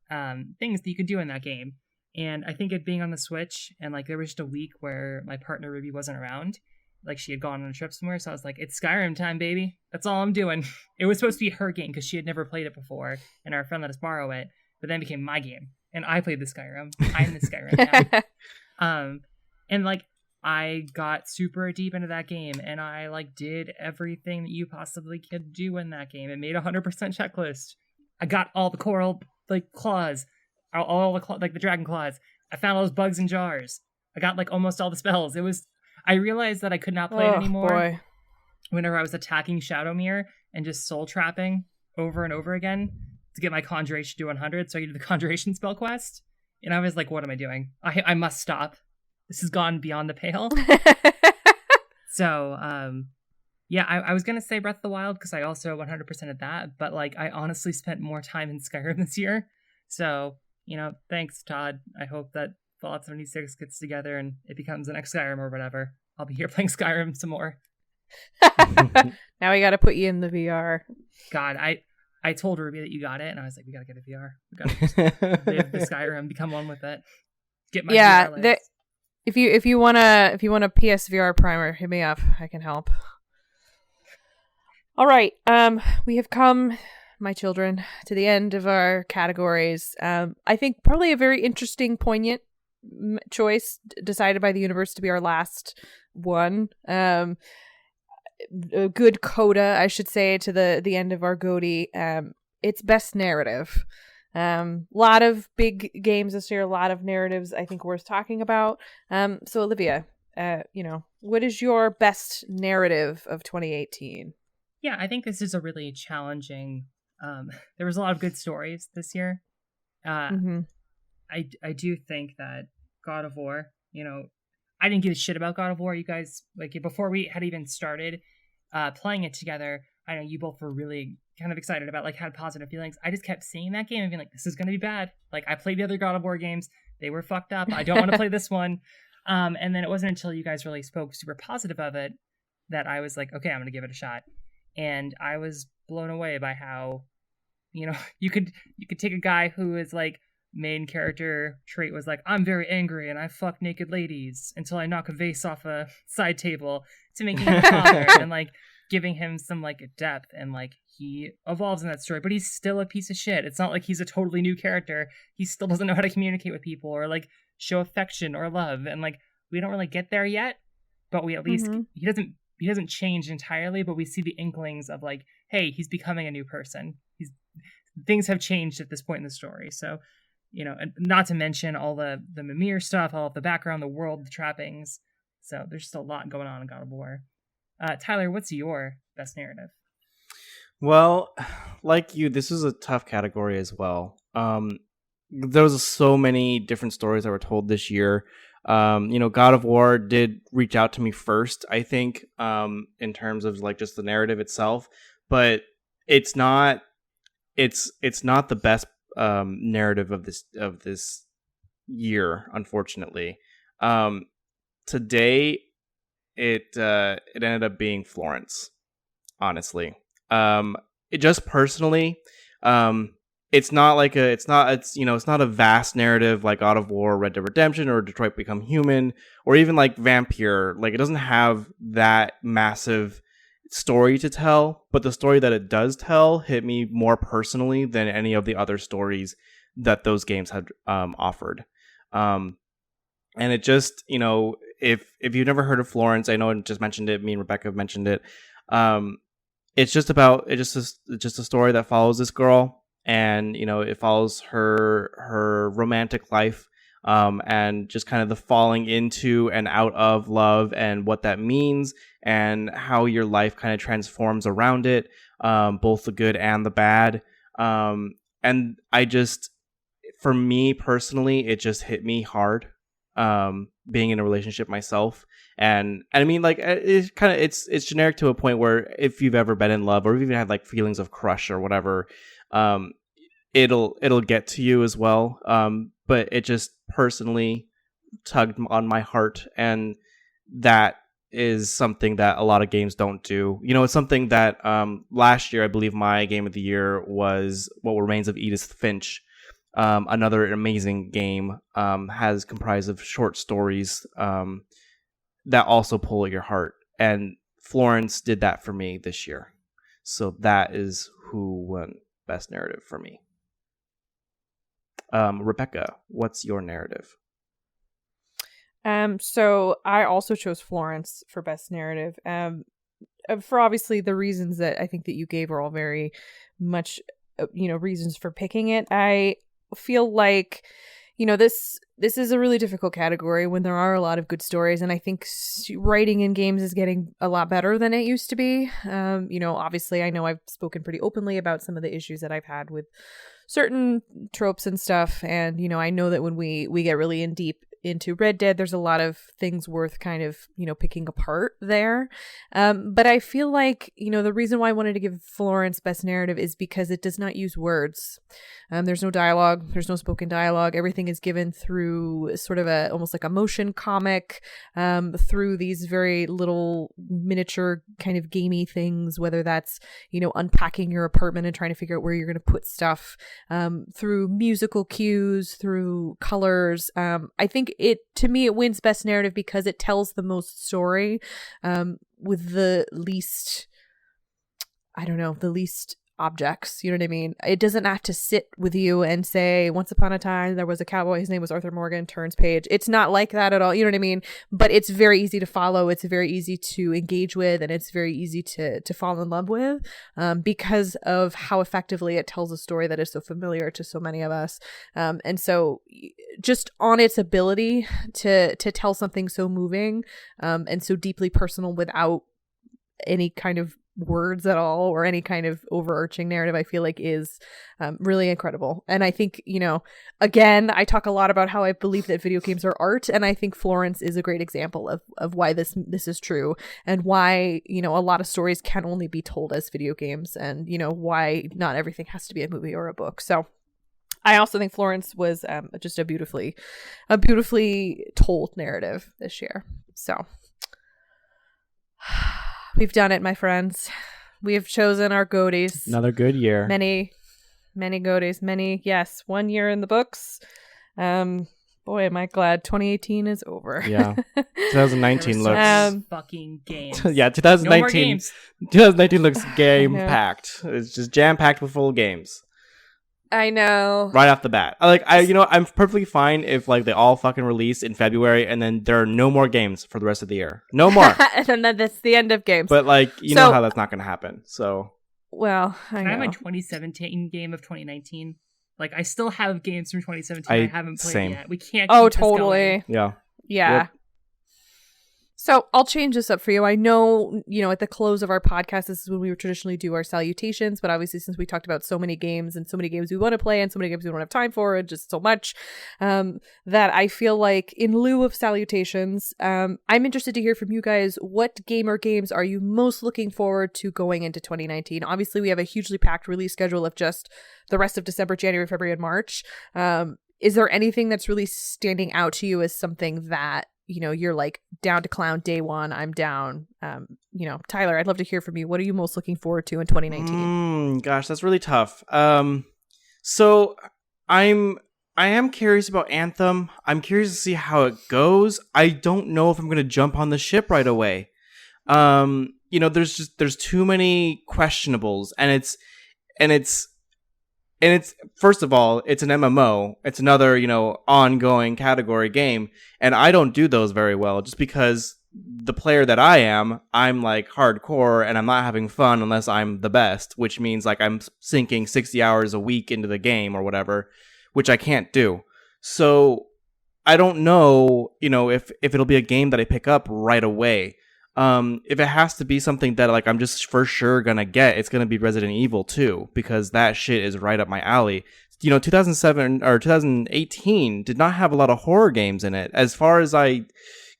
things that you could do in that game. And I think it being on the Switch, and like there was just a week where my partner Ruby wasn't around. Like she had gone on a trip somewhere, so I was like, it's Skyrim time, baby. That's all I'm doing. It was supposed to be her game because she had never played it before, and our friend let us borrow it, but then it became my game. And I played the Skyrim. I'm the Skyrim now. And like I got super deep into that game, and I like did everything that you possibly could do in that game. It made 100% checklist. I got all the coral like claws, all the like the dragon claws. I found all those bugs in jars. I got like almost all the spells. I realized that I could not play it anymore. Boy. Whenever I was attacking Shadowmere and just soul trapping over and over again to get my conjuration to 100, so I could do the conjuration spell quest. And I was like, what am I doing? I must stop. This has gone beyond the pale. So, yeah, I was going to say Breath of the Wild because I also 100%ed that. But, like, I honestly spent more time in Skyrim this year. So, you know, thanks, Todd. I hope that Fallout 76 gets together and it becomes the next Skyrim or whatever. I'll be here playing Skyrim some more. Now we got to put you in the VR. God, I told Ruby that you got it, and I was like, we got to get a VR. We got to live the Skyrim, become one with it. Get my VR legs. If you want a PSVR primer, hit me up. I can help. All right. We have come, my children, to the end of our categories. I think probably a very interesting, poignant choice decided by the universe to be our last one. A good coda, I should say, to the end of our GOTY. It's best narrative. Lot of big games this year, a lot of narratives I think worth talking about. So Olivia, what is your best narrative of 2018? Yeah, I think this is a really challenging. There was a lot of good stories this year. I do think that God of War, I didn't give a shit about God of War. You guys, like, before we had even started playing it together, I know you both were really kind of excited about, like, had positive feelings. I just kept seeing that game and being like, this is going to be bad. Like, I played the other God of War games. They were fucked up. I don't want to play this one. And then it wasn't until you guys really spoke super positive of it that I was like, okay, I'm going to give it a shot. And I was blown away by how, you could take a guy who is like main character trait was like, I'm very angry and I fuck naked ladies until I knock a vase off a side table, to making him a father and like giving him some like depth, and like he evolves in that story, but he's still a piece of shit. It's not like he's a totally new character. He still doesn't know how to communicate with people or like show affection or love, and like we don't really get there yet, but we at least he doesn't change entirely, but we see the inklings of like, hey, he's becoming a new person. Things have changed at this point in the story. So, you know, and not to mention all the Mimir stuff, all of the background, the world, the trappings. So there's just a lot going on in God of War. Tyler, what's your best narrative? Well, like you, this was a tough category as well. There was so many different stories that were told this year. You know, God of War did reach out to me first, I think, in terms of like just the narrative itself, but it's not the best narrative of this year, unfortunately. Today it ended up being Florence, honestly. It just personally, it's not a vast narrative like God of War, Red Dead Redemption, or Detroit Become Human, or even like Vampire. Like, it doesn't have that massive story to tell, but the story that it does tell hit me more personally than any of the other stories that those games had offered. And it just, you know, if you've never heard of Florence, I know I just mentioned it, me and Rebecca have mentioned it. It's just a story that follows this girl, and you know, it follows her romantic life, and just kind of the falling into and out of love and what that means, and how your life kind of transforms around it, both the good and the bad. And for me personally, it just hit me hard, being in a relationship myself. And I mean, like, it's generic to a point where if you've ever been in love or even had like feelings of crush or whatever, it'll get to you as well. But it just personally tugged on my heart, and that is something that a lot of games don't do. You know, it's something that last year, I believe my game of the year was What Remains of Edith Finch. Another amazing game, has comprised of short stories that also pull at your heart. And Florence did that for me this year. So that is who won Best Narrative for me. Rebecca, what's your narrative? So I also chose Florence for Best Narrative. For obviously the reasons that I think that you gave are all very much, reasons for picking it. I feel like, this is a really difficult category when there are a lot of good stories, and I think writing in games is getting a lot better than it used to be. Obviously I know I've spoken pretty openly about some of the issues that I've had with certain tropes and stuff, and I know that when we get really in deep into Red Dead, there's a lot of things worth kind of picking apart there, but I feel like the reason why I wanted to give Florence Best Narrative is because it does not use words. There's no dialogue, there's no spoken dialogue. Everything is given through sort of almost like a motion comic, through these very little miniature kind of gamey things, whether that's unpacking your apartment and trying to figure out where you're going to put stuff, through musical cues, through colors. I think to me it wins Best Narrative because it tells the most story, with the least objects. You know what I mean? It doesn't have to sit with you and say, once upon a time there was a cowboy, his name was Arthur Morgan, turns page. It's not like that at all. You know what I mean? But it's very easy to follow. It's very easy to engage with, and it's very easy to fall in love with, because of how effectively it tells a story that is so familiar to so many of us. And so just on its ability to tell something so moving, and so deeply personal without any kind of words at all or any kind of overarching narrative, I feel like is really incredible. And I think, again, I talk a lot about how I believe that video games are art, and I think Florence is a great example of why this is true, and why a lot of stories can only be told as video games, and why not everything has to be a movie or a book. So I also think Florence was just a beautifully told narrative this year. So we've done it, my friends. We have chosen our GOTYs. Another good year. Many GOTYs, many, yes, 1 year in the books. Boy, am I glad 2018 is over. Yeah. 2019 looks... fucking games. Yeah, No more games. 2019 looks game-packed. It's just jam-packed with full games. I know. Right off the bat. I'm perfectly fine if like they all fucking release in February and then there are no more games for the rest of the year. No more. And then that's the end of games. But like, you know how that's not going to happen. So, well, I know. I have my 2017 game of 2019. Like, I still have games from 2017 I haven't played yet. We can't. Oh, keep totally. Yeah. Yep. So I'll change this up for you. I know, at the close of our podcast, this is when we would traditionally do our salutations. But obviously, since we talked about so many games and so many games we want to play and so many games we don't have time for, and just so much, that I feel like in lieu of salutations, I'm interested to hear from you guys. What game or games are you most looking forward to going into 2019? Obviously, we have a hugely packed release schedule of just the rest of December, January, February, and March. Is there anything that's really standing out to you as something that you're like down to clown day one? I'm down. Tyler, I'd love to hear from you. What are you most looking forward to in 2019? Gosh, that's really tough. So I am curious about Anthem. I'm curious to see how it goes. I don't know if I'm going to jump on the ship right away. There's too many questionables, and it's first of all, it's an MMO. It's another, ongoing category game. And I don't do those very well just because the player that I'm like hardcore and I'm not having fun unless I'm the best, which means like I'm sinking 60 hours a week into the game or whatever, which I can't do. So I don't know, if it'll be a game that I pick up right away. If it has to be something that like I'm just for sure gonna get, it's gonna be Resident Evil 2 because that shit is right up my alley. 2007 or 2018 did not have a lot of horror games in it, as far as I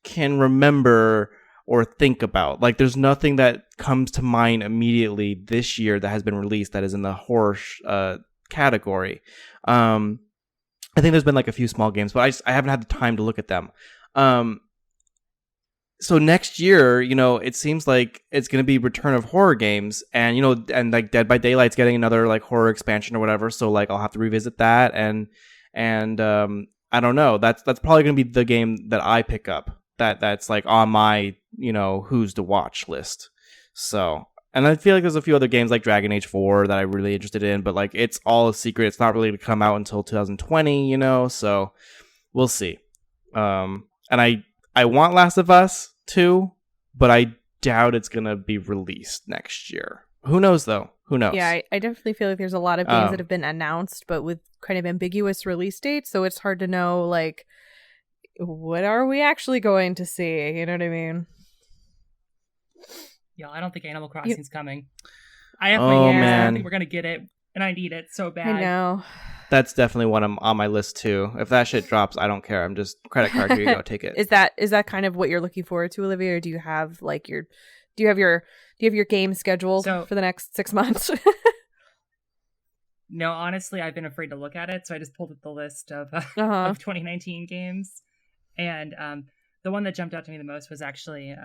can remember or think about. Like, there's nothing that comes to mind immediately this year that has been released that is in the horror category. I think there's been like a few small games, but I haven't had the time to look at them. So next year, it seems like it's going to be return of horror games, and and like Dead by Daylight's getting another like horror expansion or whatever. So like I'll have to revisit that, and I don't know. That's probably going to be the game that I pick up. That's like on my who's to watch list. So, and I feel like there's a few other games like Dragon Age 4 that I'm really interested in, but like it's all a secret. It's not really to come out until 2020. So we'll see. And I want Last of Us 2, but I doubt it's going to be released next year. Who knows, though? Who knows? Yeah, I definitely feel like there's a lot of games that have been announced, but with kind of ambiguous release dates, so it's hard to know, like, what are we actually going to see? You know what I mean? Yeah, I don't think Animal Crossing's coming. I have my games, I don't think we're going to get it, and I need it so bad. I know. That's definitely one on my list too. If that shit drops, I don't care. I'm just credit card. Here you go, take it. Is that kind of what you're looking forward to, Olivia, or do you have like your game scheduled for the next 6 months? No, honestly, I've been afraid to look at it, so I just pulled up the list of 2019 games, and the one that jumped out to me the most was actually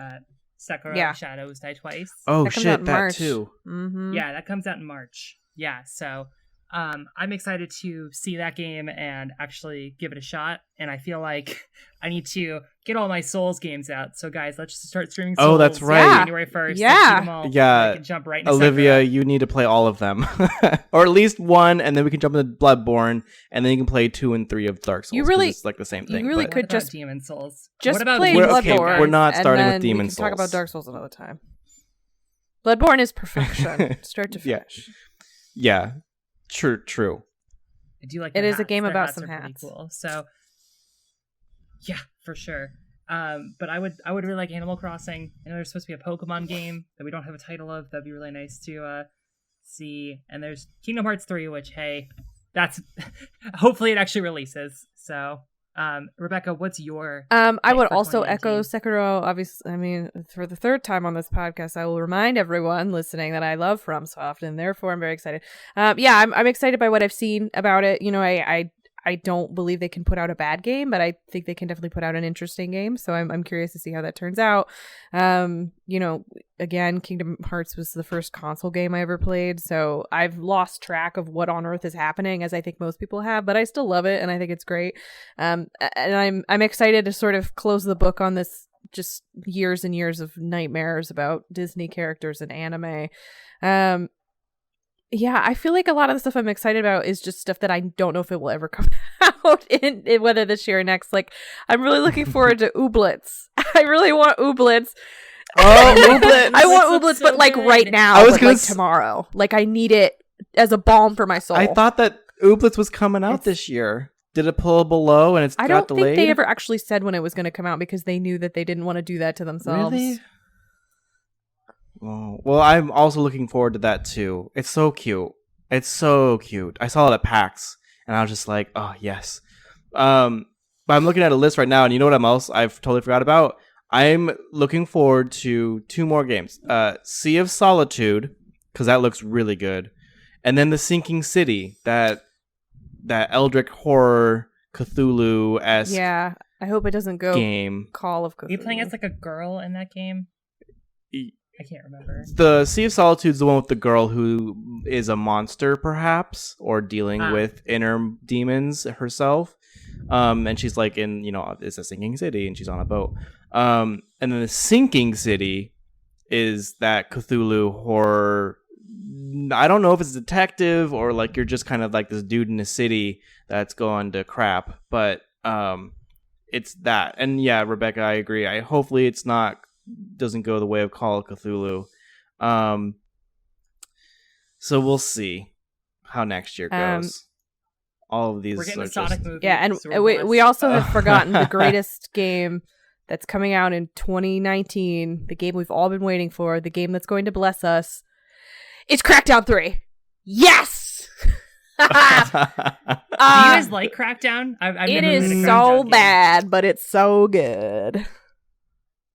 Sekiro Shadows Die Twice. Oh shit, that too. Mm-hmm. Yeah, that comes out in March. Yeah, so. I'm excited to see that game and actually give it a shot. And I feel like I need to get all my Souls games out. So guys, let's just start streaming Souls. Oh, that's right. January 1st. Yeah. Yeah. I can jump right into Olivia, Sekiro. you need to play all of them. Or at least one, and then we can jump into Bloodborne, and then you can play 2 and 3 of Dark Souls. You really, it's like the same thing. You really but... could just Demon Souls. Just what about play Bloodborne. We're not starting with Demon we can Souls. Talk about Dark Souls another time. Bloodborne is perfection, start to finish. Yeah. True. I do like it is hats. a game Their about hats some are pretty hats. Cool. So yeah, for sure. But I would really like Animal Crossing. I know there's supposed to be a Pokemon game that we don't have a title of. That'd be really nice to see. And there's Kingdom Hearts 3, which that's hopefully it actually releases. So Rebecca, what's your I would also echo Sekiro. Obviously, I mean, for the third time on this podcast, I will remind everyone listening that I love FromSoft, and therefore I'm very excited. I'm excited by what I've seen about it. I don't believe they can put out a bad game, but I think they can definitely put out an interesting game. So I'm curious to see how that turns out. Again, Kingdom Hearts was the first console game I ever played, so I've lost track of what on earth is happening, as I think most people have, but I still love it and I think it's great. And I'm excited to sort of close the book on this just years and years of nightmares about Disney characters and anime. Yeah, I feel like a lot of the stuff I'm excited about is just stuff that I don't know if it will ever come out in whether this year or next. Like, I'm really looking forward to Ooblets. I really want Ooblets. Oh, Ooblets! I want Ooblets, but like right now, I was but gonna like tomorrow. Like, I need it as a balm for my soul. I thought that Ooblets was coming out this year. Did it pull below and I got don't delayed? think they ever actually said when it was going to come out because they knew that they didn't want to do that to themselves. Really? Oh, well, I'm also looking forward to that too. It's so cute. It's so cute. I saw it at PAX, and I was just like, "Oh yes." But I'm looking at a list right now, and you know what I've totally forgot about. I'm looking forward to 2 more games. Sea of Solitude, because that looks really good, and then The Sinking City, that Eldritch horror Cthulhu-esque. Yeah, I hope it doesn't go game. Call of Cthulhu. Are you playing as like a girl in that game? I can't remember. The Sea of Solitude is the one with the girl who is a monster, perhaps, or dealing with inner demons herself. And she's like in, it's a sinking city, and she's on a boat. And then The Sinking City is that Cthulhu horror. I don't know if it's a detective or like you're just kind of like this dude in a city that's going to crap, but it's that. And yeah, Rebecca, I agree. Hopefully it's doesn't go the way of Call of Cthulhu. So we'll see how next year goes. All of these we're getting are a Sonic movie. Yeah, and we also have forgotten the greatest game that's coming out in 2019, the game we've all been waiting for, the game that's going to bless us. It's Crackdown 3. Yes! Do you guys like Crackdown? I've it never is played a so Crackdown game. bad, but it's so good.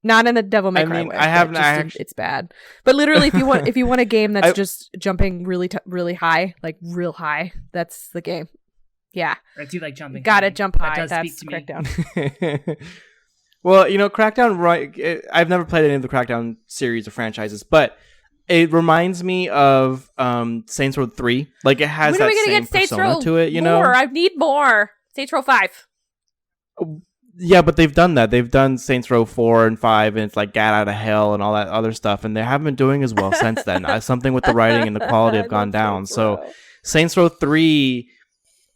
Not in the Devil May Cry way. It's bad. But literally, if you want a game that's just jumping really high, like real high, that's the game. Yeah. I do like jumping. Gotta jump high. That does That's speak to me. Crackdown. Well, Crackdown, right? I've never played any of the Crackdown series or franchises, but it reminds me of Saints Row 3. Like, it has that same persona to it, More. I need more. Saints Row 5. Yeah, but they've done that. They've done Saints Row 4 and 5, and it's like Gat Out of Hell and all that other stuff, and they haven't been doing as well since then. Something with the writing and the quality have gone down. So Saints Row 3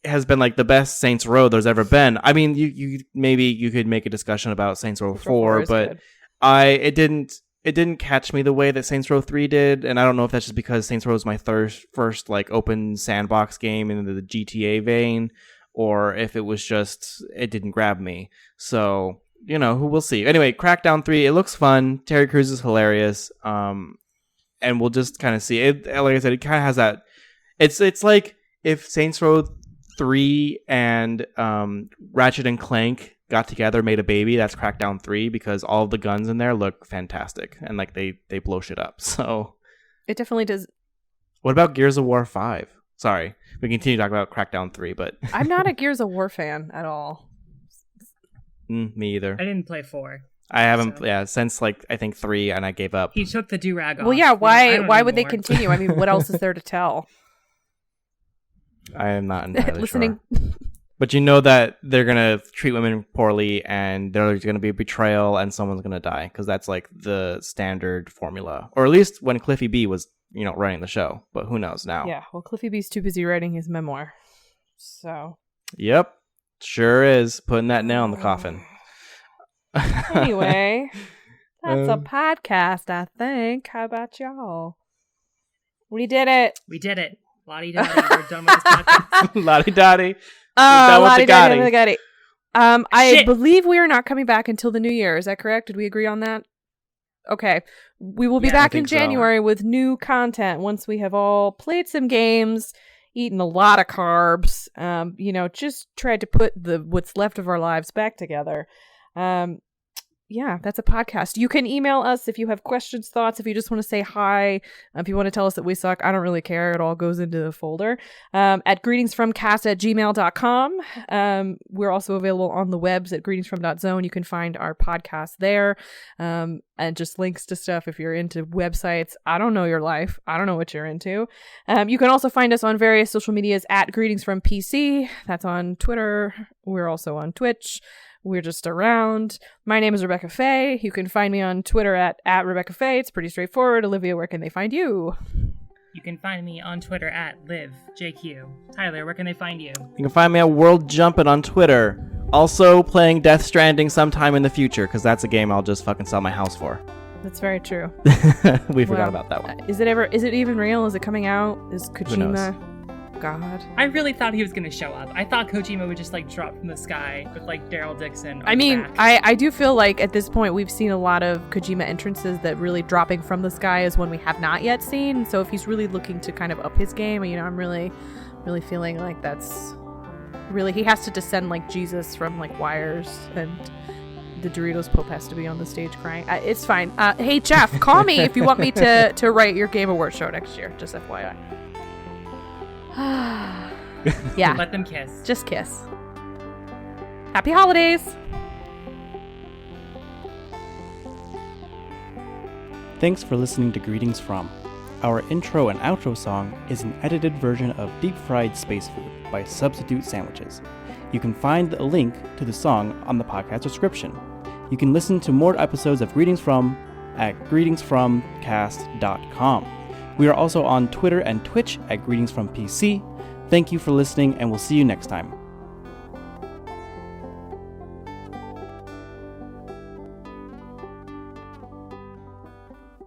has been like the best Saints Row there's ever been. I mean, you maybe you could make a discussion about Saints Row 4, but it didn't catch me the way that Saints Row 3 did, and I don't know if that's just because Saints Row was my first like open sandbox game in the GTA vein, or if it was just it didn't grab me. So, who will see. Anyway, Crackdown 3, it looks fun. Terry Crews is hilarious. And we'll just kind of see it. Like I said, it kind of has that. It's like if Saints Row 3 and Ratchet and Clank got together, made a baby. That's Crackdown 3, because all of the guns in there look fantastic and like they blow shit up. So it definitely does. What about Gears of War 5? Sorry, we continue to talk about Crackdown 3, but I'm not a Gears of War fan at all. Me either. I didn't play 4. I haven't, since like I think 3, and I gave up. He took the do-rag off. Well, yeah. Why would they continue? I mean, what else is there to tell? I am not entirely listening. Sure. But you know that they're gonna treat women poorly, and there's gonna be a betrayal, and someone's gonna die, because that's like the standard formula, or at least when Cliffy B was, running the show. But who knows now? Yeah. Well, Cliffy B's too busy writing his memoir. So. Yep. Sure is putting that nail in the coffin. Anyway, that's a podcast, I think. How about y'all? We did it. We did it. Lottie-dottie. We're done with this podcast. Lottie-dottie. Lottie-dottie. I believe we are not coming back until the new year. Is that correct? Did we agree on that? Okay. We will be back in January with new content once we have all played some games, eaten a lot of carbs, just tried to put what's left of our lives back together. yeah, that's a podcast. You can email us if you have questions, thoughts, if you just want to say hi, if you want to tell us that we suck. I don't really care. It all goes into the folder. At greetingsfromcast@gmail.com. We're also available on the webs at greetingsfrom.zone. You can find our podcast there, and just links to stuff if you're into websites. I don't know your life. I don't know what you're into. You can also find us on various social medias at greetingsfrompc. That's on Twitter. We're also on Twitch. We're just around. My name is Rebecca Faye. You can find me on Twitter at Rebecca Faye. It's pretty straightforward. Olivia, where can they find you? You can find me on Twitter at LivJQ. Tyler, where can they find you? You can find me at World Jumpin' on Twitter. Also playing Death Stranding sometime in the future, because that's a game I'll just fucking sell my house for. That's very true. We forgot about that one. Is it even real? Is it coming out? Is Kojima? God. I really thought he was going to show up. I thought Kojima would just like drop from the sky with like Daryl Dixon. I mean, I do feel like at this point we've seen a lot of Kojima entrances that really dropping from the sky is one we have not yet seen. So if he's really looking to kind of up his game, I'm really, really feeling like that's really, he has to descend like Jesus from like wires, and the Doritos Pope has to be on the stage crying. It's fine. Hey Jeff, call me if you want me to write your Game Awards show next year. Just FYI. Yeah. Let them kiss. Just kiss. Happy holidays. Thanks for listening to Greetings From. Our intro and outro song is an edited version of Deep Fried Space Food by Substitute Sandwiches. You can find a link to the song on the podcast description. You can listen to more episodes of Greetings From at greetingsfromcast.com. We are also on Twitter and Twitch at Greetings From PC. Thank you for listening, and we'll see you next time.